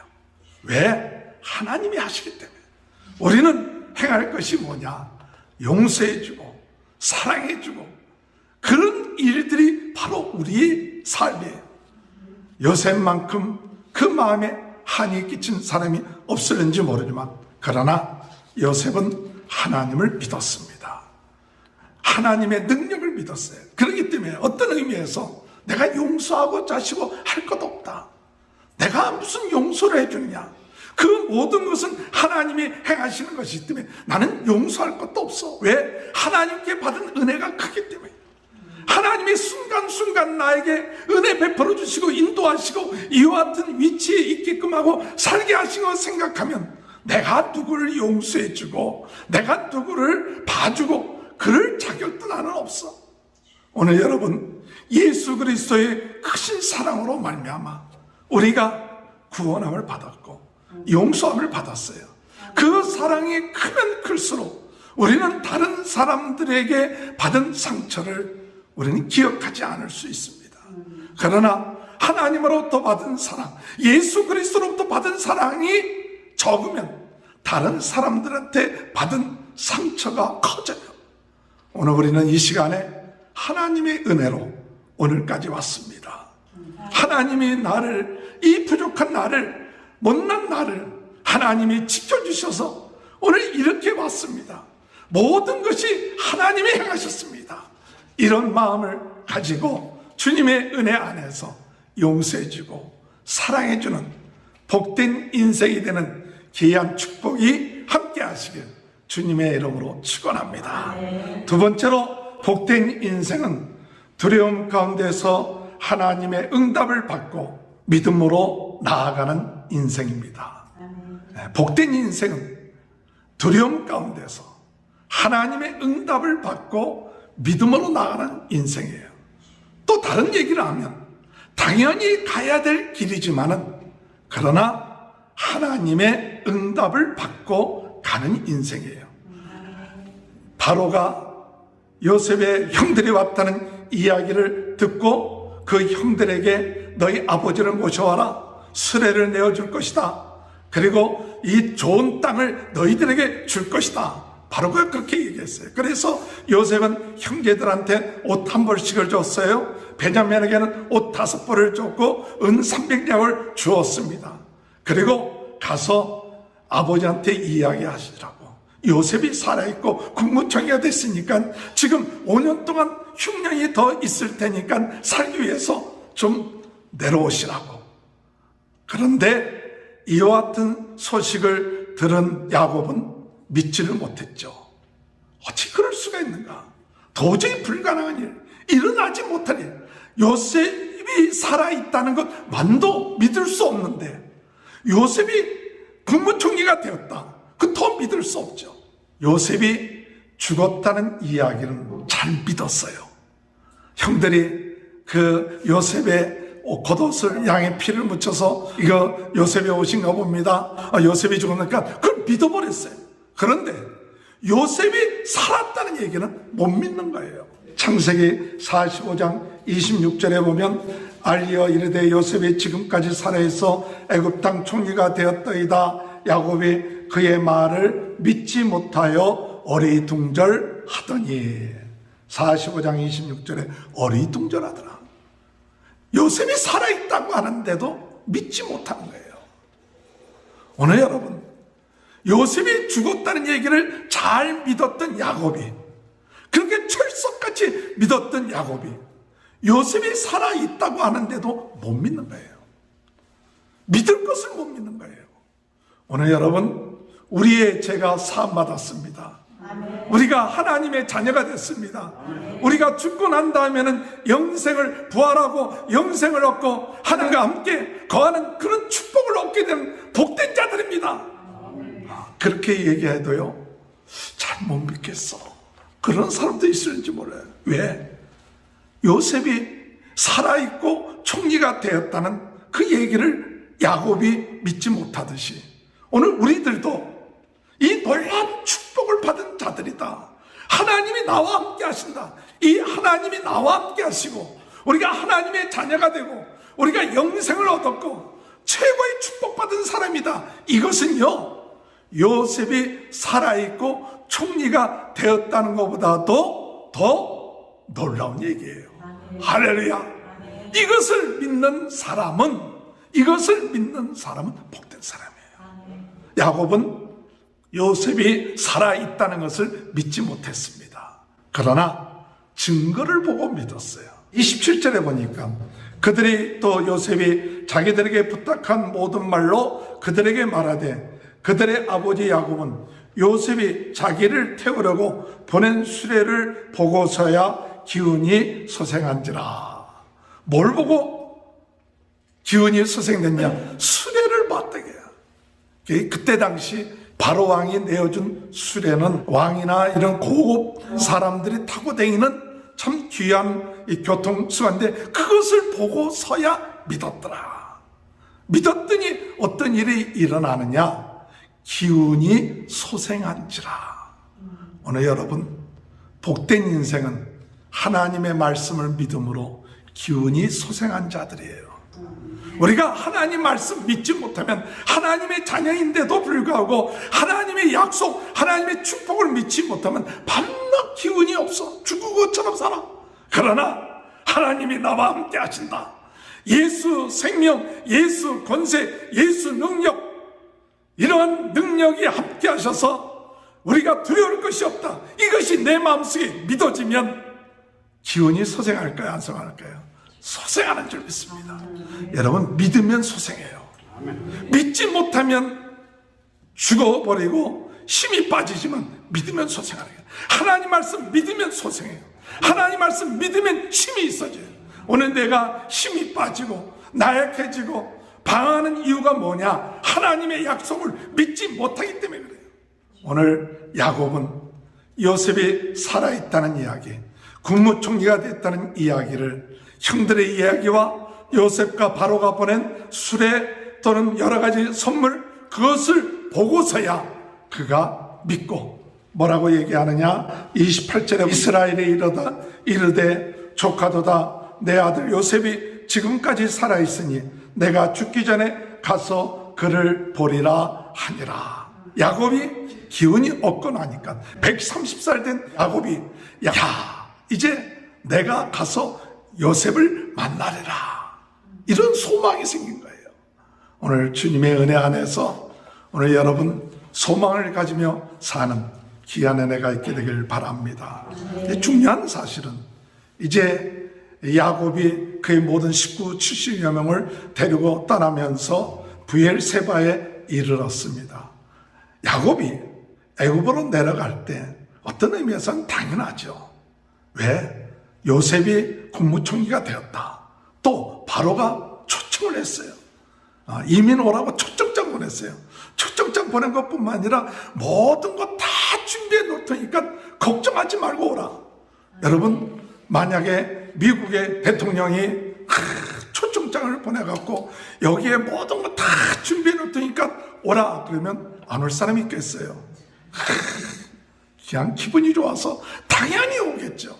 Speaker 3: 왜? 하나님이 하시기 때문에. 우리는 행할 것이 뭐냐? 용서해주고 사랑해주고 그런 일들이 바로 우리의 삶이에요. 요셉만큼 그 마음에 한이 끼친 사람이 없을는지 모르지만 그러나 요셉은 하나님을 믿었습니다. 하나님의 능력을 믿었어요. 그렇기 때문에 어떤 의미에서 내가 용서하고 자시고 할 것 없다. 내가 무슨 용서를 해주느냐. 그 모든 것은 하나님이 행하시는 것이기 때문에 나는 용서할 것도 없어. 왜? 하나님께 받은 은혜가 크기 때문에. 하나님이 순간순간 나에게 은혜 베풀어 주시고 인도하시고 이와 같은 위치에 있게끔 하고 살게 하시고 생각하면 내가 누구를 용서해 주고 내가 누구를 봐주고 그럴 자격도 나는 없어. 오늘 여러분 예수 그리스도의 크신 사랑으로 말미암아 우리가 구원함을 받았고 용서함을 받았어요. 그 사랑이 크면 클수록 우리는 다른 사람들에게 받은 상처를 우리는 기억하지 않을 수 있습니다. 그러나 하나님으로부터 받은 사랑, 예수 그리스도로부터 받은 사랑이 적으면 다른 사람들한테 받은 상처가 커져요. 오늘 우리는 이 시간에 하나님의 은혜로 오늘까지 왔습니다. 하나님이 나를, 이 부족한 나를, 못난 나를 하나님이 지켜주셔서 오늘 이렇게 왔습니다. 모든 것이 하나님이 행하셨습니다. 이런 마음을 가지고 주님의 은혜 안에서 용서해주고 사랑해주는 복된 인생이 되는 귀한 축복이 함께 하시길 주님의 이름으로 축원합니다. 두 번째로 복된 인생은 두려움 가운데서 하나님의 응답을 받고 믿음으로 나아가는 인생입니다. 복된 인생은 두려움 가운데서 하나님의 응답을 받고 믿음으로 나아가는 인생이에요. 또 다른 얘기를 하면 당연히 가야 될 길이지만은 그러나 하나님의 응답을 받고 가는 인생이에요. 바로가 요셉의 형들이 왔다는 이야기를 듣고 그 형들에게 너희 아버지를 모셔와라. 수레를 내어줄 것이다. 그리고 이 좋은 땅을 너희들에게 줄 것이다. 바로가 그렇게 얘기했어요. 그래서 요셉은 형제들한테 옷 한 벌씩을 줬어요. 베냐민에게는 옷 5벌을 줬고 은 300냥을 주었습니다. 그리고 가서 아버지한테 이야기하시더라고. 요셉이 살아있고 국무총리가 됐으니까 지금 5년 동안 흉년이 더 있을 테니까 살기 위해서 좀 내려오시라고. 그런데 이와 같은 소식을 들은 야곱은 믿지를 못했죠. 어찌 그럴 수가 있는가? 도저히 불가능한 일, 일어나지 못할 일. 요셉이 살아있다는 것만도 믿을 수 없는데 요셉이 국무총리가 되었다. 그 더 믿을 수 없죠. 요셉이 죽었다는 이야기는 잘 믿었어요. 형들이 그 요셉의 겉옷을 양의 피를 묻혀서 이거 요셉의 옷인가 봅니다. 요셉이 죽었으니까 그걸 믿어버렸어요. 그런데 요셉이 살았다는 얘기는 못 믿는 거예요. 창세기 45장 26절에 보면 알리어 이르되 요셉이 지금까지 살아있어 애굽 땅 총리가 되었더이다. 야곱이 그의 말을 믿지 못하여 어리둥절하더니 45장 26절에 어리둥절하더라. 요셉이 살아있다고 하는데도 믿지 못하는 거예요. 오늘 여러분, 요셉이 죽었다는 얘기를 잘 믿었던 야곱이, 그렇게 철석같이 믿었던 야곱이 요셉이 살아있다고 하는데도 못 믿는 거예요. 믿을 것을 못 믿는 거예요. 오늘 여러분, 우리의 죄가 사함받았습니다. 우리가 하나님의 자녀가 됐습니다. 우리가 죽고 난 다음에는 영생을 부활하고 영생을 얻고 하나님과 함께 거하는 그런 축복을 얻게 된 복된 자들입니다. 그렇게 얘기해도요, 잘 못 믿겠어. 그런 사람도 있을지 몰라요. 왜? 요셉이 살아있고 총리가 되었다는 그 얘기를 야곱이 믿지 못하듯이 오늘 우리들도 이 놀라운 축복을 받은 자들이다. 하나님이 나와 함께 하신다. 이 하나님이 나와 함께 하시고 우리가 하나님의 자녀가 되고 우리가 영생을 얻었고 최고의 축복받은 사람이다. 이것은요, 요셉이 살아있고 총리가 되었다는 것보다도 더 놀라운 얘기예요. 할렐루야. 이것을 믿는 사람은 복된 사람이에요. 야곱은 요셉이 살아있다는 것을 믿지 못했습니다. 그러나 증거를 보고 믿었어요. 27절에 보니까 그들이 또 요셉이 자기들에게 부탁한 모든 말로 그들에게 말하되 그들의 아버지 야곱은 요셉이 자기를 태우려고 보낸 수레를 보고서야 기운이 소생한지라. 뭘 보고 기운이 소생됐냐? 수레를 봤다게요. 그때 당시 바로 왕이 내어준 수레는 왕이나 이런 고급 사람들이 타고 다니는 참 귀한 이 교통수단인데 그것을 보고서야 믿었더라. 믿었더니 어떤 일이 일어나느냐? 기운이 소생한지라. 오늘 여러분, 복된 인생은 하나님의 말씀을 믿음으로 기운이 소생한 자들이에요. 우리가 하나님 말씀 믿지 못하면 하나님의 자녀인데도 불구하고 하나님의 약속, 하나님의 축복을 믿지 못하면 밤낮 기운이 없어. 죽은 것처럼 살아. 그러나 하나님이 나와 함께 하신다. 예수 생명, 예수 권세, 예수 능력, 이러한 능력이 함께 하셔서 우리가 두려울 것이 없다. 이것이 내 마음속에 믿어지면 기운이 소생할까요? 안 소생할까요? 소생하는 줄 믿습니다. 여러분, 믿으면 소생해요. 믿지 못하면 죽어버리고 힘이 빠지지만 믿으면 소생하는 거예요. 하나님 말씀 믿으면 소생해요. 하나님 말씀 믿으면 힘이 있어져요. 오늘 내가 힘이 빠지고 나약해지고 방황하는 이유가 뭐냐? 하나님의 약속을 믿지 못하기 때문에 그래요. 오늘 야곱은 요셉이 살아있다는 이야기, 국무총리가 됐다는 이야기를 형들의 이야기와 요셉과 바로가 보낸 수레 또는 여러 가지 선물, 그것을 보고서야 그가 믿고 뭐라고 얘기하느냐? 28절에 이스라엘이 이르되 조카도다, 내 아들 요셉이 지금까지 살아있으니 내가 죽기 전에 가서 그를 보리라 하니라. 야곱이 기운이 없고 나니까 130살 된 야곱이 이제 내가 가서 요셉을 만나리라, 이런 소망이 생긴 거예요. 오늘 주님의 은혜 안에서 오늘 여러분 소망을 가지며 사는 귀한 은혜가 있게 되길 바랍니다. 중요한 사실은 이제 야곱이 그의 모든 식구 70여 명을 데리고 떠나면서 브엘세바에 이르렀습니다. 야곱이 애굽으로 내려갈 때 어떤 의미에서는 당연하죠. 왜? 요셉이 국무총리가 되었다. 또 바로가 초청을 했어요. 이민 오라고 초청장 보냈어요. 초청장 보낸 것뿐만 아니라 모든 거 다 준비해 놓을 테니까 걱정하지 말고 오라. 여러분, 만약에 미국의 대통령이 초청장을 보내갖고 여기에 모든 거 다 준비해 놓을 테니까 오라 그러면 안 올 사람이 있겠어요? 그냥 기분이 좋아서 당연히 오겠죠.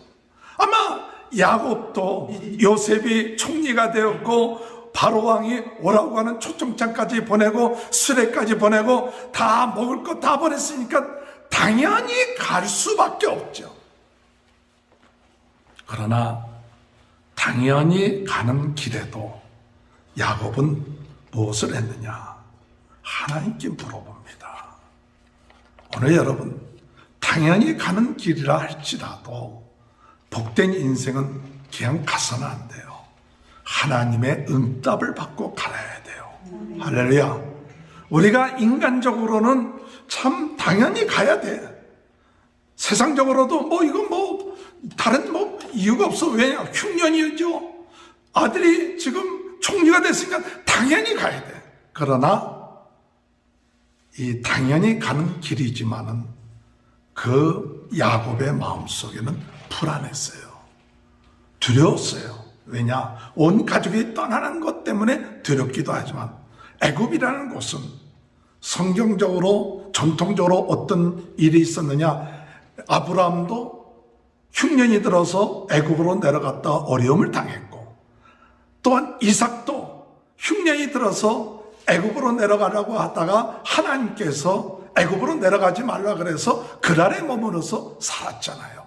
Speaker 3: 아마 야곱도 요셉이 총리가 되었고 바로 왕이 오라고 하는 초청장까지 보내고 수레까지 보내고 다 먹을 거 다 보냈으니까 당연히 갈 수밖에 없죠. 그러나 당연히 가는 길에도 야곱은 무엇을 했느냐? 하나님께 물어봅니다. 오늘 여러분, 당연히 가는 길이라 할지라도 복된 인생은 그냥 가서는 안 돼요. 하나님의 응답을 받고 갈아야 돼요. 할렐루야. 우리가 인간적으로는 참 당연히 가야 돼. 세상적으로도 다른 이유가 없어. 왜냐? 흉년이죠. 아들이 지금 총리가 됐으니까 당연히 가야 돼. 그러나 이 당연히 가는 길이지만은 그 야곱의 마음속에는 불안했어요. 두려웠어요. 왜냐? 온 가족이 떠나는 것 때문에 두렵기도 하지만 애굽이라는 곳은 성경적으로 전통적으로 어떤 일이 있었느냐? 아브라함도 흉년이 들어서 애굽으로 내려갔다 어려움을 당했고, 또한 이삭도 흉년이 들어서 애굽으로 내려가려고 하다가 하나님께서 애굽으로 내려가지 말라 그래서 그랄에 머무르서 살았잖아요.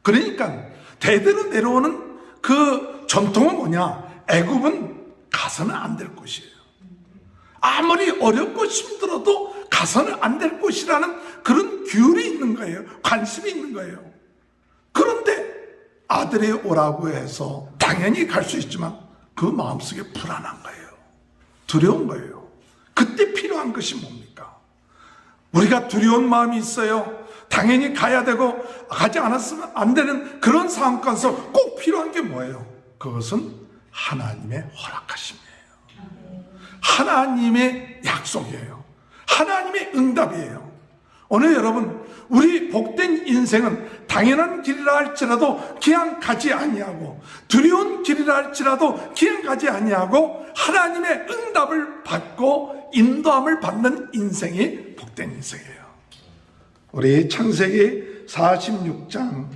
Speaker 3: 그러니까 대대로 내려오는 그 전통은 뭐냐? 애굽은 가서는 안 될 곳이에요. 아무리 어렵고 힘들어도 가서는 안 될 곳이라는 그런 규율이 있는 거예요. 관습이 있는 거예요. 그런데 아들이 오라고 해서 당연히 갈 수 있지만 그 마음속에 불안한 거예요. 두려운 거예요. 그때 필요한 것이 뭡니까? 우리가 두려운 마음이 있어요. 당연히 가야 되고 가지 않았으면 안 되는 그런 상황 가서 꼭 필요한 게 뭐예요? 그것은 하나님의 허락하심이에요. 하나님의 약속이에요. 하나님의 응답이에요. 오늘 여러분, 우리 복된 인생은 당연한 길이라 할지라도 그냥 가지 아니하고, 두려운 길이라 할지라도 그냥 가지 아니하고 하나님의 응답을 받고 인도함을 받는 인생이 복된 인생이에요. 우리 창세기 46장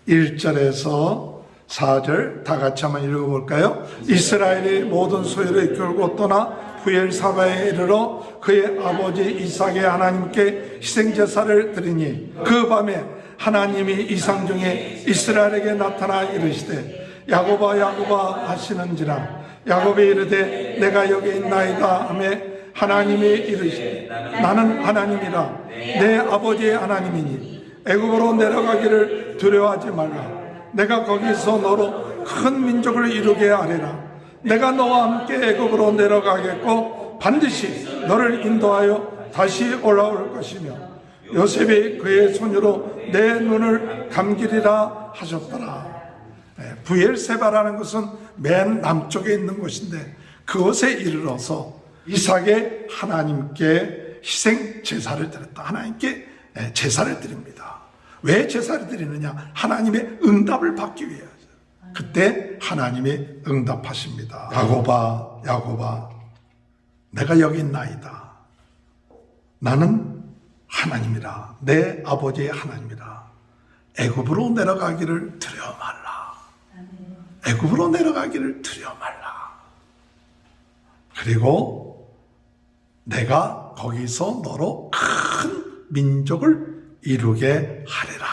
Speaker 3: 1절에서 4절 다 같이 한번 읽어볼까요? 이스라엘이 모든 소유를 이끌고 떠나 브엘사바에 이르러 그의 아버지 이삭의 하나님께 희생제사를 드리니 그 밤에 하나님이 이상 중에 이스라엘에게 나타나 이르시되 야곱아 야곱아 하시는지라. 야곱이 이르되 내가 여기 있나이다 하매 하나님이 이르시되 나는 하나님이라 내 아버지의 하나님이니 애굽으로 내려가기를 두려워하지 말라. 내가 거기서 너로 큰 민족을 이루게 하리라. 내가 너와 함께 애굽으로 내려가겠고 반드시 너를 인도하여 다시 올라올 것이며 요셉이 그의 손으로 내 눈을 감기리라 하셨더라. 브엘세바라는 것은 맨 남쪽에 있는 곳인데 그곳에 이르러서 이삭의 하나님께 희생 제사를 드렸다. 하나님께 제사를 드립니다. 왜 제사를 드리느냐? 하나님의 응답을 받기 위해서. 그때 하나님이 응답하십니다. 야곱아 야곱아 내가 여기 있나이다. 나는 하나님이라 내 아버지의 하나님이라. 애굽으로 내려가기를 두려워 말라. 애굽으로 내려가기를 두려워 말라. 그리고 내가 거기서 너로 큰 민족을 이루게 하리라.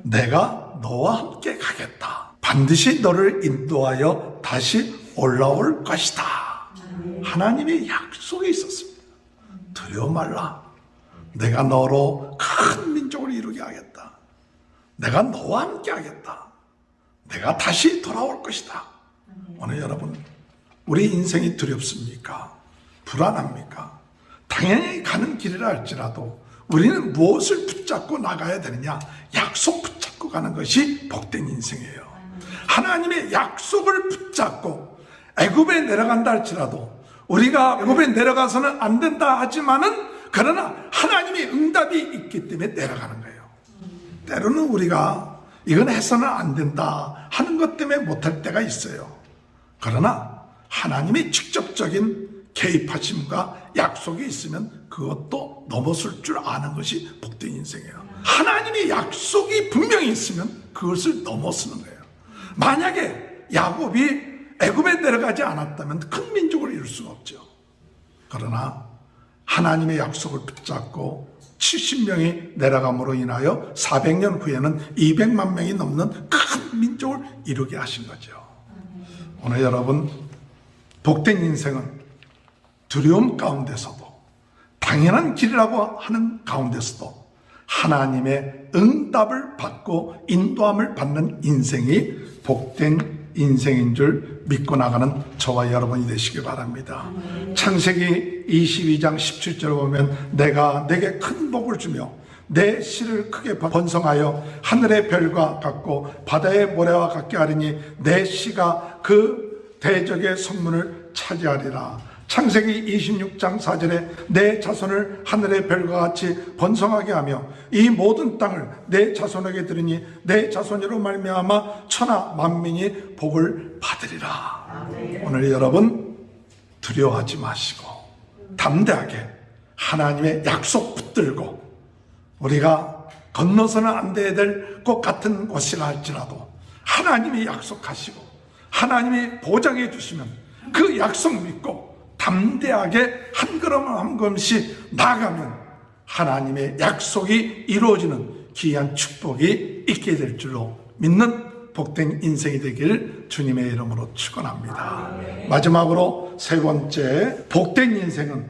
Speaker 3: 내가 너와 함께 가겠다. 반드시 너를 인도하여 다시 올라올 것이다. 하나님의 약속이 있었습니다. 두려워 말라. 내가 너로 큰 민족을 이루게 하겠다. 내가 너와 함께 하겠다. 내가 다시 돌아올 것이다. 오늘 여러분, 우리 인생이 두렵습니까? 불안합니까? 당연히 가는 길이라 할지라도 우리는 무엇을 붙잡고 나가야 되느냐? 약속 붙잡고 가는 것이 복된 인생이에요. 하나님의 약속을 붙잡고 애굽에 내려간다 할지라도 우리가 애굽에 내려가서는 안 된다 하지만은 그러나 하나님의 응답이 있기 때문에 내려가는 거예요. 때로는 우리가 이건 해서는 안 된다 하는 것 때문에 못할 때가 있어요. 그러나 하나님의 직접적인 개입하심과 약속이 있으면 그것도 넘어설 줄 아는 것이 복된 인생이에요. 하나님의 약속이 분명히 있으면 그것을 넘어서는 거예요. 만약에 야곱이 애굽에 내려가지 않았다면 큰 민족을 이룰 수가 없죠. 그러나 하나님의 약속을 붙잡고 70명이 내려감으로 인하여 400년 후에는 200만 명이 넘는 큰 민족을 이루게 하신 거죠. 오늘 여러분, 복된 인생은 두려움 가운데서도 당연한 길이라고 하는 가운데서도 하나님의 응답을 받고 인도함을 받는 인생이 복된 인생인 줄 믿고 나가는 저와 여러분이 되시기 바랍니다. 창세기 22장 17절을 보면 내가 내게 큰 복을 주며 내 씨를 크게 번성하여 하늘의 별과 같고 바다의 모래와 같게 하리니 내 씨가 그 대적의 성문을 차지하리라. 창세기 26장 4절에 내 자손을 하늘의 별과 같이 번성하게 하며 이 모든 땅을 내 자손에게 드리니 내 자손으로 말미암아 천하 만민이 복을 받으리라. 오늘 여러분, 두려워하지 마시고 담대하게 하나님의 약속 붙들고 우리가 건너서는 안 돼야 될 것 같은 곳이라 할지라도 하나님이 약속하시고 하나님이 보장해 주시면 그 약속 믿고 담대하게 한 걸음 한 걸음씩 나가면 하나님의 약속이 이루어지는 귀한 축복이 있게 될 줄로 믿는 복된 인생이 되길 주님의 이름으로 축원합니다. 마지막으로 세 번째, 복된 인생은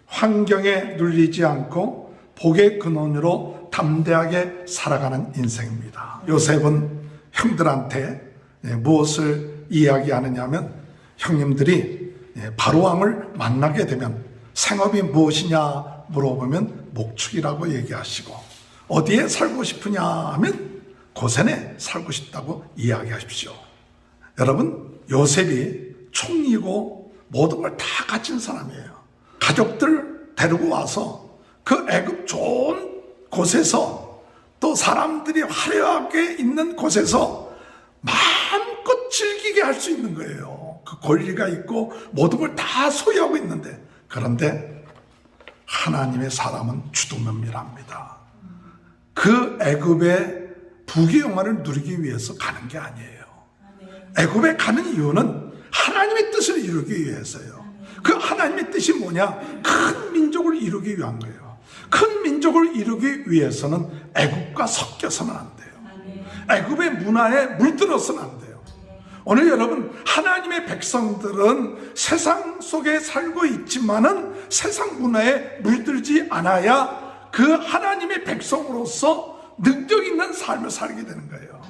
Speaker 3: 환경에 눌리지 않고 복의 근원으로 담대하게 살아가는 인생입니다. 요셉은 형들한테 무엇을 이야기하느냐 하면 형님들이 바로왕을 만나게 되면 생업이 무엇이냐 물어보면 목축이라고 얘기하시고 어디에 살고 싶으냐 하면 고센에 살고 싶다고 이야기하십시오. 여러분, 요셉이 총리고 모든 걸 다 가진 사람이에요. 가족들 데리고 와서 그 애굽 좋은 곳에서 또 사람들이 화려하게 있는 곳에서 마음껏 즐기게 할 수 있는 거예요. 그 권리가 있고 모든 걸 다 소유하고 있는데, 그런데 하나님의 사람은 주도면밀합니다. 그 애굽의 부귀영화를 누리기 위해서 가는 게 아니에요. 애굽에 가는 이유는 하나님의 뜻을 이루기 위해서요. 그 하나님의 뜻이 뭐냐? 큰 민족을 이루기 위한 거예요. 큰 민족을 이루기 위해서는 애굽과 섞여서는 안 돼요. 애굽의 문화에 물들어서는 안 돼요. 오늘 여러분, 하나님의 백성들은 세상 속에 살고 있지만은 세상 문화에 물들지 않아야 그 하나님의 백성으로서 능력 있는 삶을 살게 되는 거예요.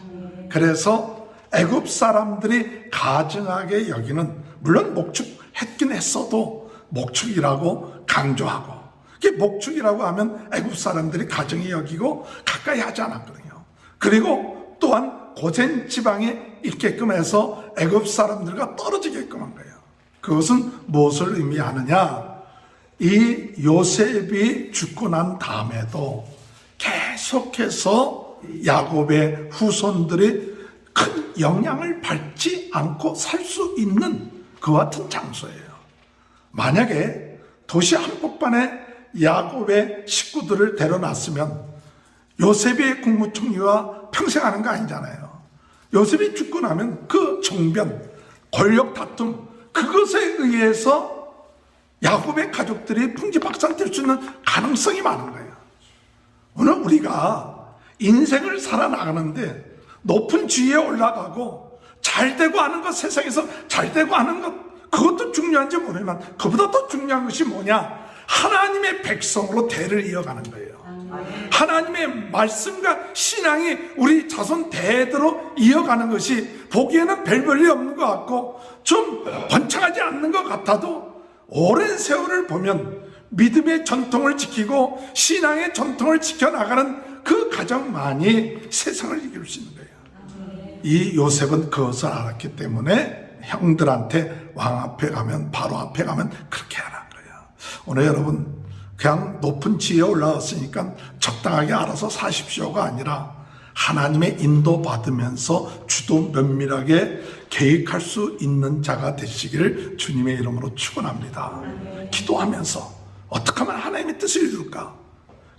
Speaker 3: 그래서 애굽 사람들이 가증하게 여기는, 물론 목축했긴 했어도 목축이라고 강조하고, 이게 목축이라고 하면 애굽 사람들이 가증히 여기고 가까이 하지 않았거든요. 그리고 또한 고센 지방에 있게끔 해서 애굽 사람들과 떨어지게끔 한 거예요. 그것은 무엇을 의미하느냐? 이 요셉이 죽고 난 다음에도 계속해서 야곱의 후손들이 큰 영향을 받지 않고 살 수 있는 그와 같은 장소예요. 만약에 도시 한복판에 야곱의 식구들을 데려놨으면 요셉이 국무총리와 평생 하는 거 아니잖아요. 요셉이 죽고 나면 그 정변, 권력 다툼, 그것에 의해서 야곱의 가족들이 풍지박산될 수 있는 가능성이 많은 거예요. 오늘 우리가 인생을 살아나가는데 높은 지위에 올라가고 잘되고 하는 것, 세상에서 잘되고 하는 것, 그것도 중요한지 모르지만 그보다 더 중요한 것이 뭐냐? 하나님의 백성으로 대를 이어가는 거예요. 하나님의 말씀과 신앙이 우리 자손 대대로 이어가는 것이 보기에는 별 볼일 없는 것 같고 좀 번창하지 않는 것 같아도 오랜 세월을 보면 믿음의 전통을 지키고 신앙의 전통을 지켜나가는 그 가정만이 세상을 이길 수 있는 거예요. 이 요셉은 그것을 알았기 때문에 형들한테 왕 앞에 가면, 바로 앞에 가면 그렇게 하라는 거예요. 오늘 여러분 그냥 높은 지위에 올라왔으니까 적당하게 알아서 사십시오가 아니라 하나님의 인도받으면서 주도 면밀하게 계획할 수 있는 자가 되시기를 주님의 이름으로 축원합니다. 기도하면서 어떻게 하면 하나님의 뜻을 이룰까?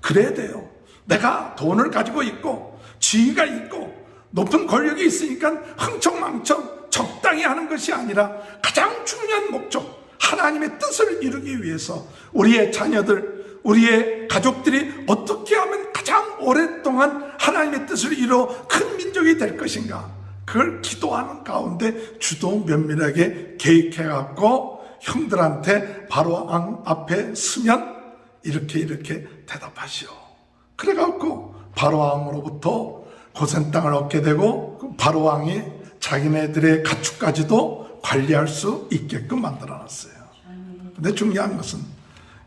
Speaker 3: 그래야 돼요. 내가 돈을 가지고 있고 지위가 있고 높은 권력이 있으니까 흥청망청 적당히 하는 것이 아니라 가장 중요한 목적, 하나님의 뜻을 이루기 위해서 우리의 자녀들, 우리의 가족들이 어떻게 하면 가장 오랫동안 하나님의 뜻을 이루어 큰 민족이 될 것인가, 그걸 기도하는 가운데 주도 면밀하게 계획해갖고 형들한테 바로 왕 앞에 서면 이렇게 대답하시오. 그래갖고 바로 왕으로부터 고센 땅을 얻게 되고 바로 왕이 자기네들의 가축까지도 관리할 수 있게끔 만들어놨어요. 근데 중요한 것은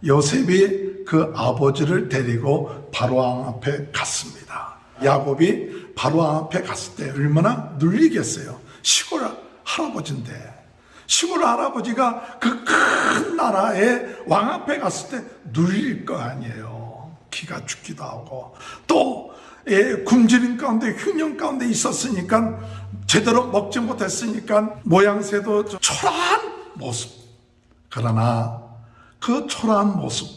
Speaker 3: 요셉이 그 아버지를 데리고 바로 왕 앞에 갔습니다. 야곱이 바로 왕 앞에 갔을 때 얼마나 눌리겠어요. 시골 할아버지인데, 시골 할아버지가 그 큰 나라의 왕 앞에 갔을 때 눌릴 거 아니에요. 기가 죽기도 하고 또 굶주림 가운데 흉년 가운데 있었으니까 제대로 먹지 못했으니까 모양새도 초라한 모습. 그러나 그 초라한 모습,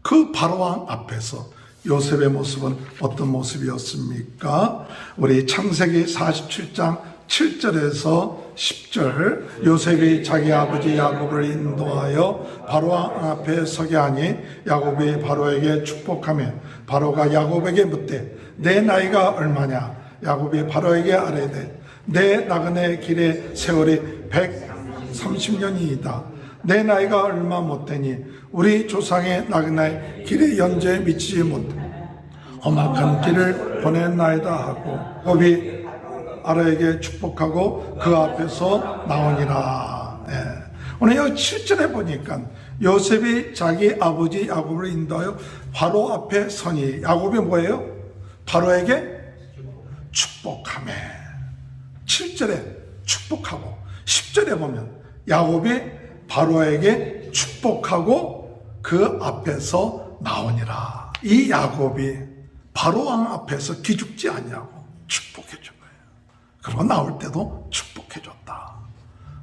Speaker 3: 그 바로왕 앞에서 요셉의 모습은 어떤 모습이었습니까? 우리 창세기 47장 7절에서 10절, 요셉이 자기 아버지 야곱을 인도하여 바로왕 앞에 서게 하니 야곱이 바로에게 축복하며 바로가 야곱에게 묻되 내 나이가 얼마냐? 야곱이 바로에게 아뢰되 내 나그네 길의 세월이 130년이이다. 내 나이가 얼마 못되니 우리 조상의 나그네 길의 연제에 미치지 못해 험악한 길을 보냈나이다 하고 야곱이 아라에게 축복하고 그 앞에서 나오니라. 오늘 여기 7절에 보니까 요셉이 자기 아버지 야곱을 인도하여 바로 앞에 서니 야곱이 뭐예요? 바로에게 축복하며 7절에 축복하고 10절에 보면 야곱이 바로에게 축복하고 그 앞에서 나오니라. 이 야곱이 바로 왕 앞에서 기죽지 않냐고 축복해 준 거예요. 그리고 나올 때도 축복해 줬다.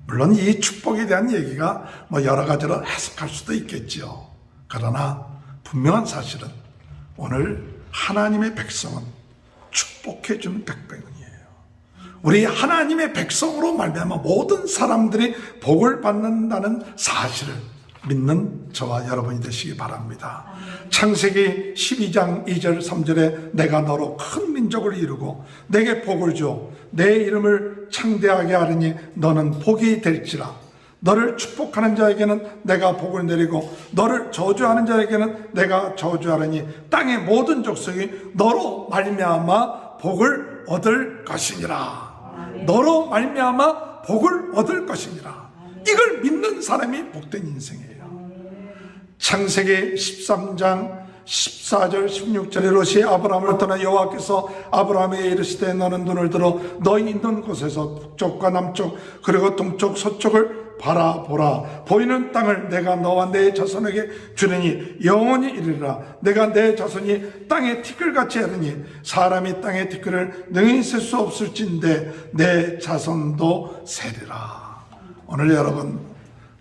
Speaker 3: 물론 이 축복에 대한 얘기가 뭐 여러 가지로 해석할 수도 있겠지요. 그러나 분명한 사실은 오늘 하나님의 백성은 축복해 주는 백성이에요. 우리 하나님의 백성으로 말미암아 모든 사람들이 복을 받는다는 사실을 믿는 저와 여러분이 되시기 바랍니다. 창세기 12장 2절 3절에 내가 너로 큰 민족을 이루고 내게 복을 줘 내 이름을 창대하게 하리니 너는 복이 될지라. 너를 축복하는 자에게는 내가 복을 내리고 너를 저주하는 자에게는 내가 저주하리니 땅의 모든 족속이 너로 말미암아 복을 얻을 것이니라. 너로 말미암아 복을 얻을 것이니라. 이걸 믿는 사람이 복된 인생이에요. 창세기 13장 14절 16절에 롯이 아브라함을 떠나 여호와께서 아브라함에게 이르시되 너는 눈을 들어 너희 있는 곳에서 북쪽과 남쪽 그리고 동쪽 서쪽을 바라보라. 보이는 땅을 내가 너와 내 자손에게 주리니 영원히 이르리라. 내가 내 자손이 땅의 티끌같이 하리니 사람이 땅의 티끌을 능히 셀 수 없을진데 내 자손도 세리라. 오늘 여러분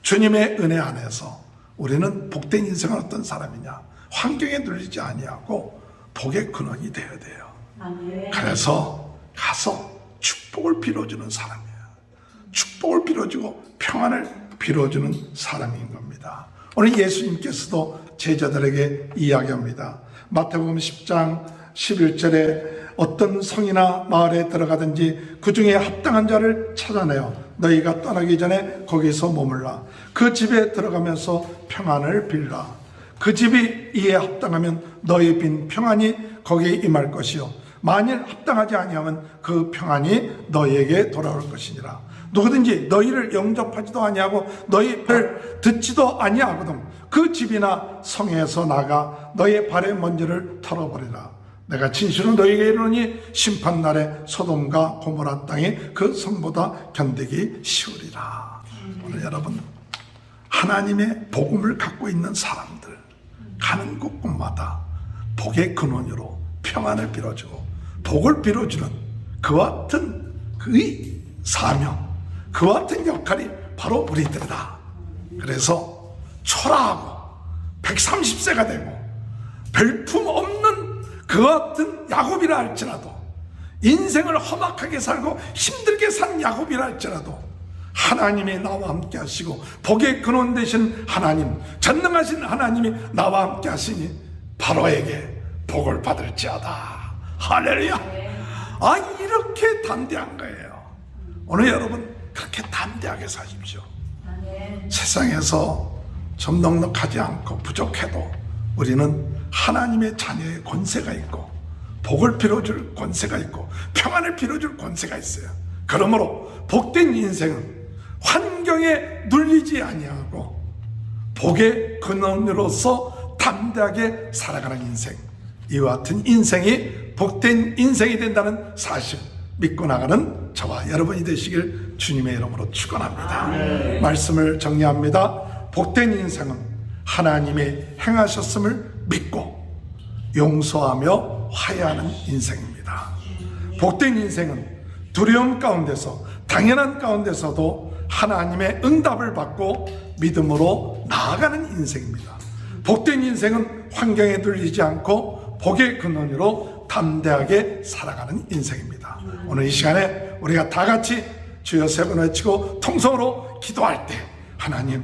Speaker 3: 주님의 은혜 안에서 우리는 복된 인생은 어떤 사람이냐? 환경에 눌리지 아니하고 복의 근원이 되어야 돼요. 그래서 가서 축복을 빌어주는 사람이에요. 축복을 빌어주고 평안을 빌어주는 사람인 겁니다. 오늘 예수님께서도 제자들에게 이야기합니다. 마태복음 10장 11절에 어떤 성이나 마을에 들어가든지 그 중에 합당한 자를 찾아내어 너희가 떠나기 전에 거기서 머물라. 그 집에 들어가면서 평안을 빌라. 그 집이 이에 합당하면 너희 빈 평안이 거기에 임할 것이요 만일 합당하지 아니하면 그 평안이 너희에게 돌아올 것이니라. 누구든지 너희를 영접하지도 아니하고 너희 를 듣지도 아니하거든 그 집이나 성에서 나가 너희의 발의 먼지를 털어버리라. 내가 진실로 너희에게 이르노니 심판날에 소돔과 고모라 땅이 그 성보다 견디기 쉬우리라. 오늘 여러분, 하나님의 복음을 갖고 있는 사람들 가는 곳곳마다 복의 근원으로 평안을 빌어주고 복을 빌어주는 그와 같은 그의 사명, 그와 같은 역할이 바로 우리들이다. 그래서 초라하고 130세가 되고 별품 없는 그와 같은 야곱이라 할지라도, 인생을 험악하게 살고 힘들게 산 야곱이라 할지라도 하나님이 나와 함께 하시고 복의 근원 되신 하나님, 전능하신 하나님이 나와 함께 하시니 바로에게 복을 받을지어다. 할렐루야. 아, 이렇게 담대한 거예요. 오늘 여러분 그렇게 담대하게 사십시오. 세상에서 좀 넉넉하지 않고 부족해도 우리는 하나님의 자녀의 권세가 있고 복을 빌어줄 권세가 있고 평안을 빌어줄 권세가 있어요. 그러므로 복된 인생은 환경에 눌리지 아니하고 복의 근원으로서 담대하게 살아가는 인생, 이와 같은 인생이 복된 인생이 된다는 사실 믿고 나가는 저와 여러분이 되시길 주님의 이름으로 축원합니다. 말씀을 정리합니다. 복된 인생은 하나님이 행하셨음을 믿고 용서하며 화해하는 인생입니다. 복된 인생은 두려움 가운데서, 당연한 가운데서도 하나님의 응답을 받고 믿음으로 나아가는 인생입니다. 복된 인생은 환경에 눌리지 않고 복의 근원으로 담대하게 살아가는 인생입니다. 오늘 이 시간에 우리가 다 같이 주여 세 번 외치고 통성으로 기도할 때 하나님,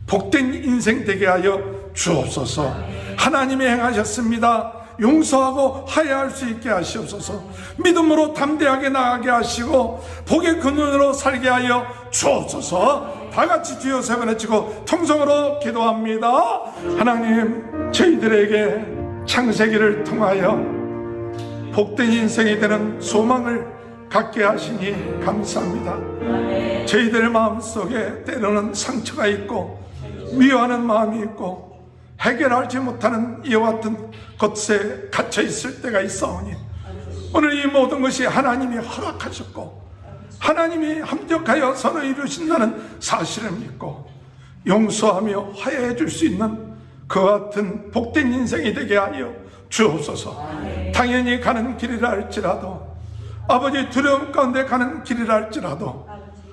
Speaker 3: 복된 인생 되게 하여 주옵소서. 하나님이 행하셨습니다. 용서하고 화해할 수 있게 하시옵소서. 믿음으로 담대하게 나가게 하시고 복의 근원으로 살게 하여 주옵소서. 다 같이 주여 세 번 외치고 통성으로 기도합니다. 하나님, 저희들에게 창세기를 통하여 복된 인생이 되는 소망을 갖게 하시니 감사합니다. 저희들 마음속에 때로는 상처가 있고 미워하는 마음이 있고 해결하지 못하는 이와 같은 것에 갇혀 있을 때가 있사오니 오늘 이 모든 것이 하나님이 허락하셨고 하나님이 합력하여 선을 이루신다는 사실을 믿고 용서하며 화해해 줄 수 있는 그와 같은 복된 인생이 되게 하여 주옵소서. 당연히 가는 길이라 할지라도, 아버지 두려움 가운데 가는 길이라 할지라도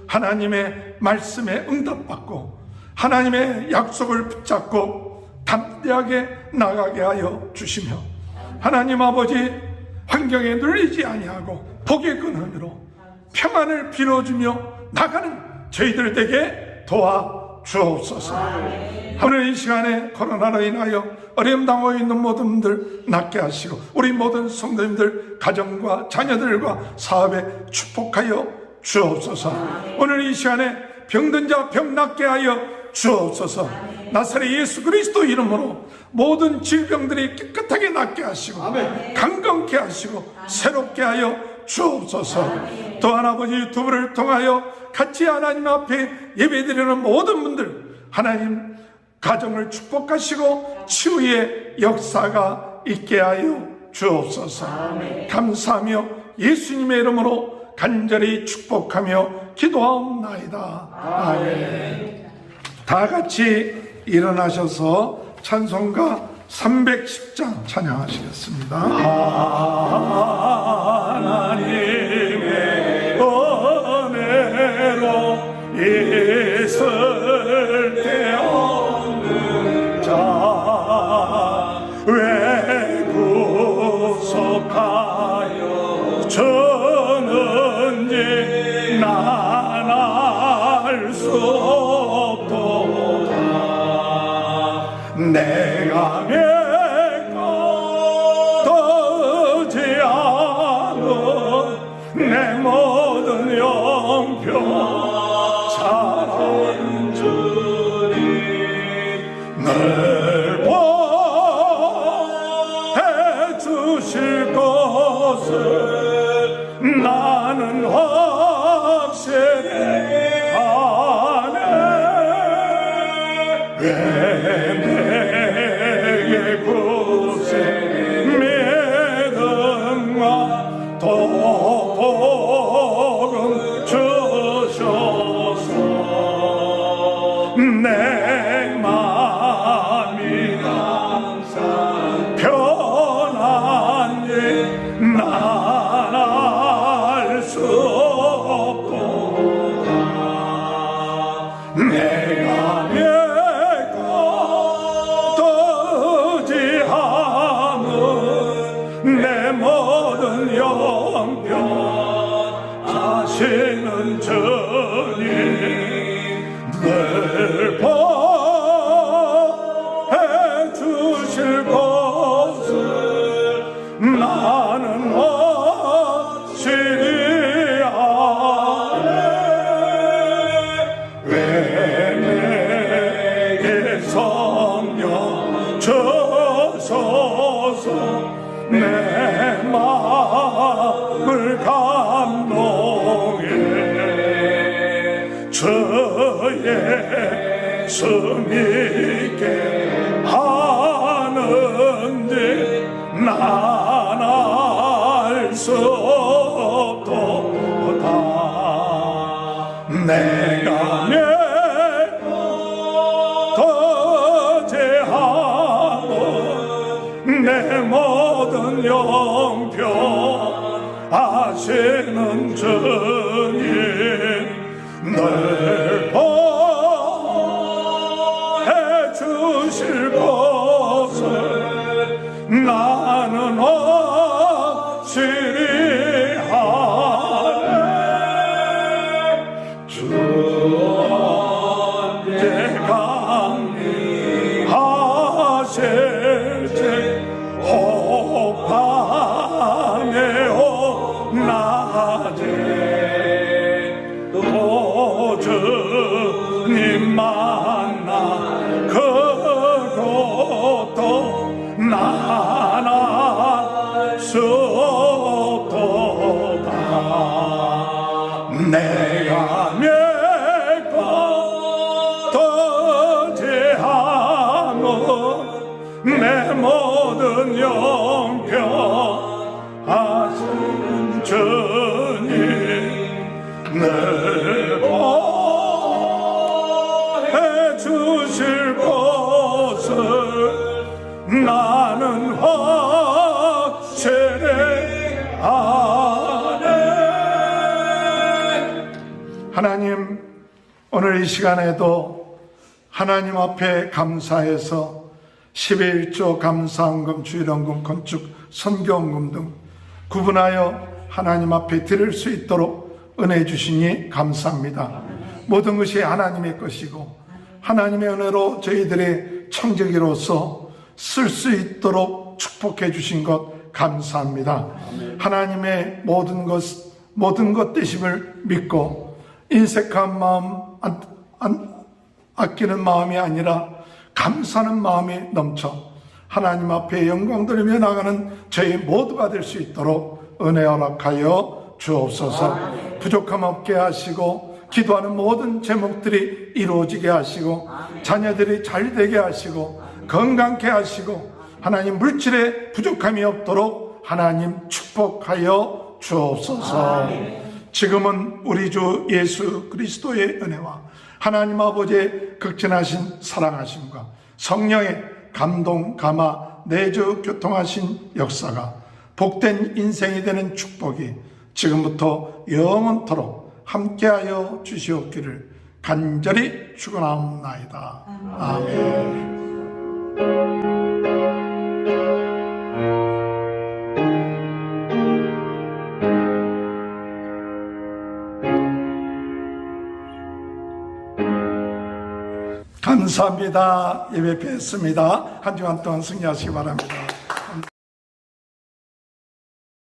Speaker 3: 하나님의 말씀에 응답받고 하나님의 약속을 붙잡고 담대하게 나가게 하여 주시며, 하나님 아버지 환경에 눌리지 아니하고 복의 근원으로 평안을 빌어주며 나가는 저희들 되게 도와주옵소서. 오늘 이 시간에 코로나로 인하여 어려움 당하고 있는 모든 분들 낫게 하시고 우리 모든 성도님들 가정과 자녀들과 사업에 축복하여 주옵소서. 오늘 이 시간에 병든 자 병 낫게 하여 주옵소서. 나사렛 예수 그리스도 이름으로 모든 질병들이 깨끗하게 낫게 하시고 강건케 하시고 새롭게 하여 주옵소서. 또한 아버지 유튜브를 통하여 같이 하나님 앞에 예배드리는 모든 분들 하나님 가정을 축복하시고 치유의 역사가 있게 하여 주옵소서. 감사하며 예수님의 이름으로 간절히 축복하며 기도하옵나이다. 아멘. 다 같이 일어나셔서 찬송가 310장 찬양하시겠습니다. 하나님의 은혜로 있을 때 없는 자 왜 구속하여 주는지 난 알 수 없도다. 내가 맺고떠지 않은 내 모든 영평 사랑하는 주님 늘 보호해 주실 것 것을 나는 확실히 아네. 왜 내게 구세 믿음과 복음 주셔서 내 마음이 항상 편안히 난 알 수 없도다. 내가 믿고 의지함은 내 모든 영병 하시는 주님 늘 보해 주실 것을 나는 확실히 아네. 왜 내게 성령 주소서 내 마음을 감동해 주의 수 믿게 하는지 난 알 수 없도다. 내가 믿고 의지하고 내 모든 영병 하시는 주님 늘 보해 주실 것을 나는 확실히 아네. 주 언제 강림하실지 혹밤에 오낮에 또 주님 만나 그것도 난 알 수 없도다. 내가 믿고 의지하면 내 모든 영병 하시는 주님 늘 보해 주실 것을 나는 확실히 아네. 하나님, 오늘 이 시간에도 하나님 앞에 감사해서 11조 감사헌금, 주일헌금, 건축, 선교헌금 등 구분하여 하나님 앞에 드릴 수 있도록 은혜 주시니 감사합니다. 모든 것이 하나님의 것이고 하나님의 은혜로 저희들의 청지기로서 쓸 수 있도록 축복해 주신 것 감사합니다. 하나님의 모든 것 되심을 믿고 인색한 마음, 아끼는 마음이 아니라 감사하는 마음이 넘쳐 하나님 앞에 영광 돌리며 나가는 저희 모두가 될 수 있도록 은혜 허락하여 주옵소서. 부족함 없게 하시고 기도하는 모든 제목들이 이루어지게 하시고 자녀들이 잘 되게 하시고 건강케 하시고 하나님 물질에 부족함이 없도록 하나님 축복하여 주옵소서. 지금은 우리 주 예수 그리스도의 은혜와 하나님 아버지의 극진하신 사랑하심과 성령의 감동, 감화, 내주 교통하신 역사가 복된 인생이 되는 축복이 지금부터 영원토록 함께하여 주시옵기를 간절히 축원하옵나이다. 아멘. 감사합니다. 예배 뵙습니다. 한 주간 동안 승리하시기 바랍니다.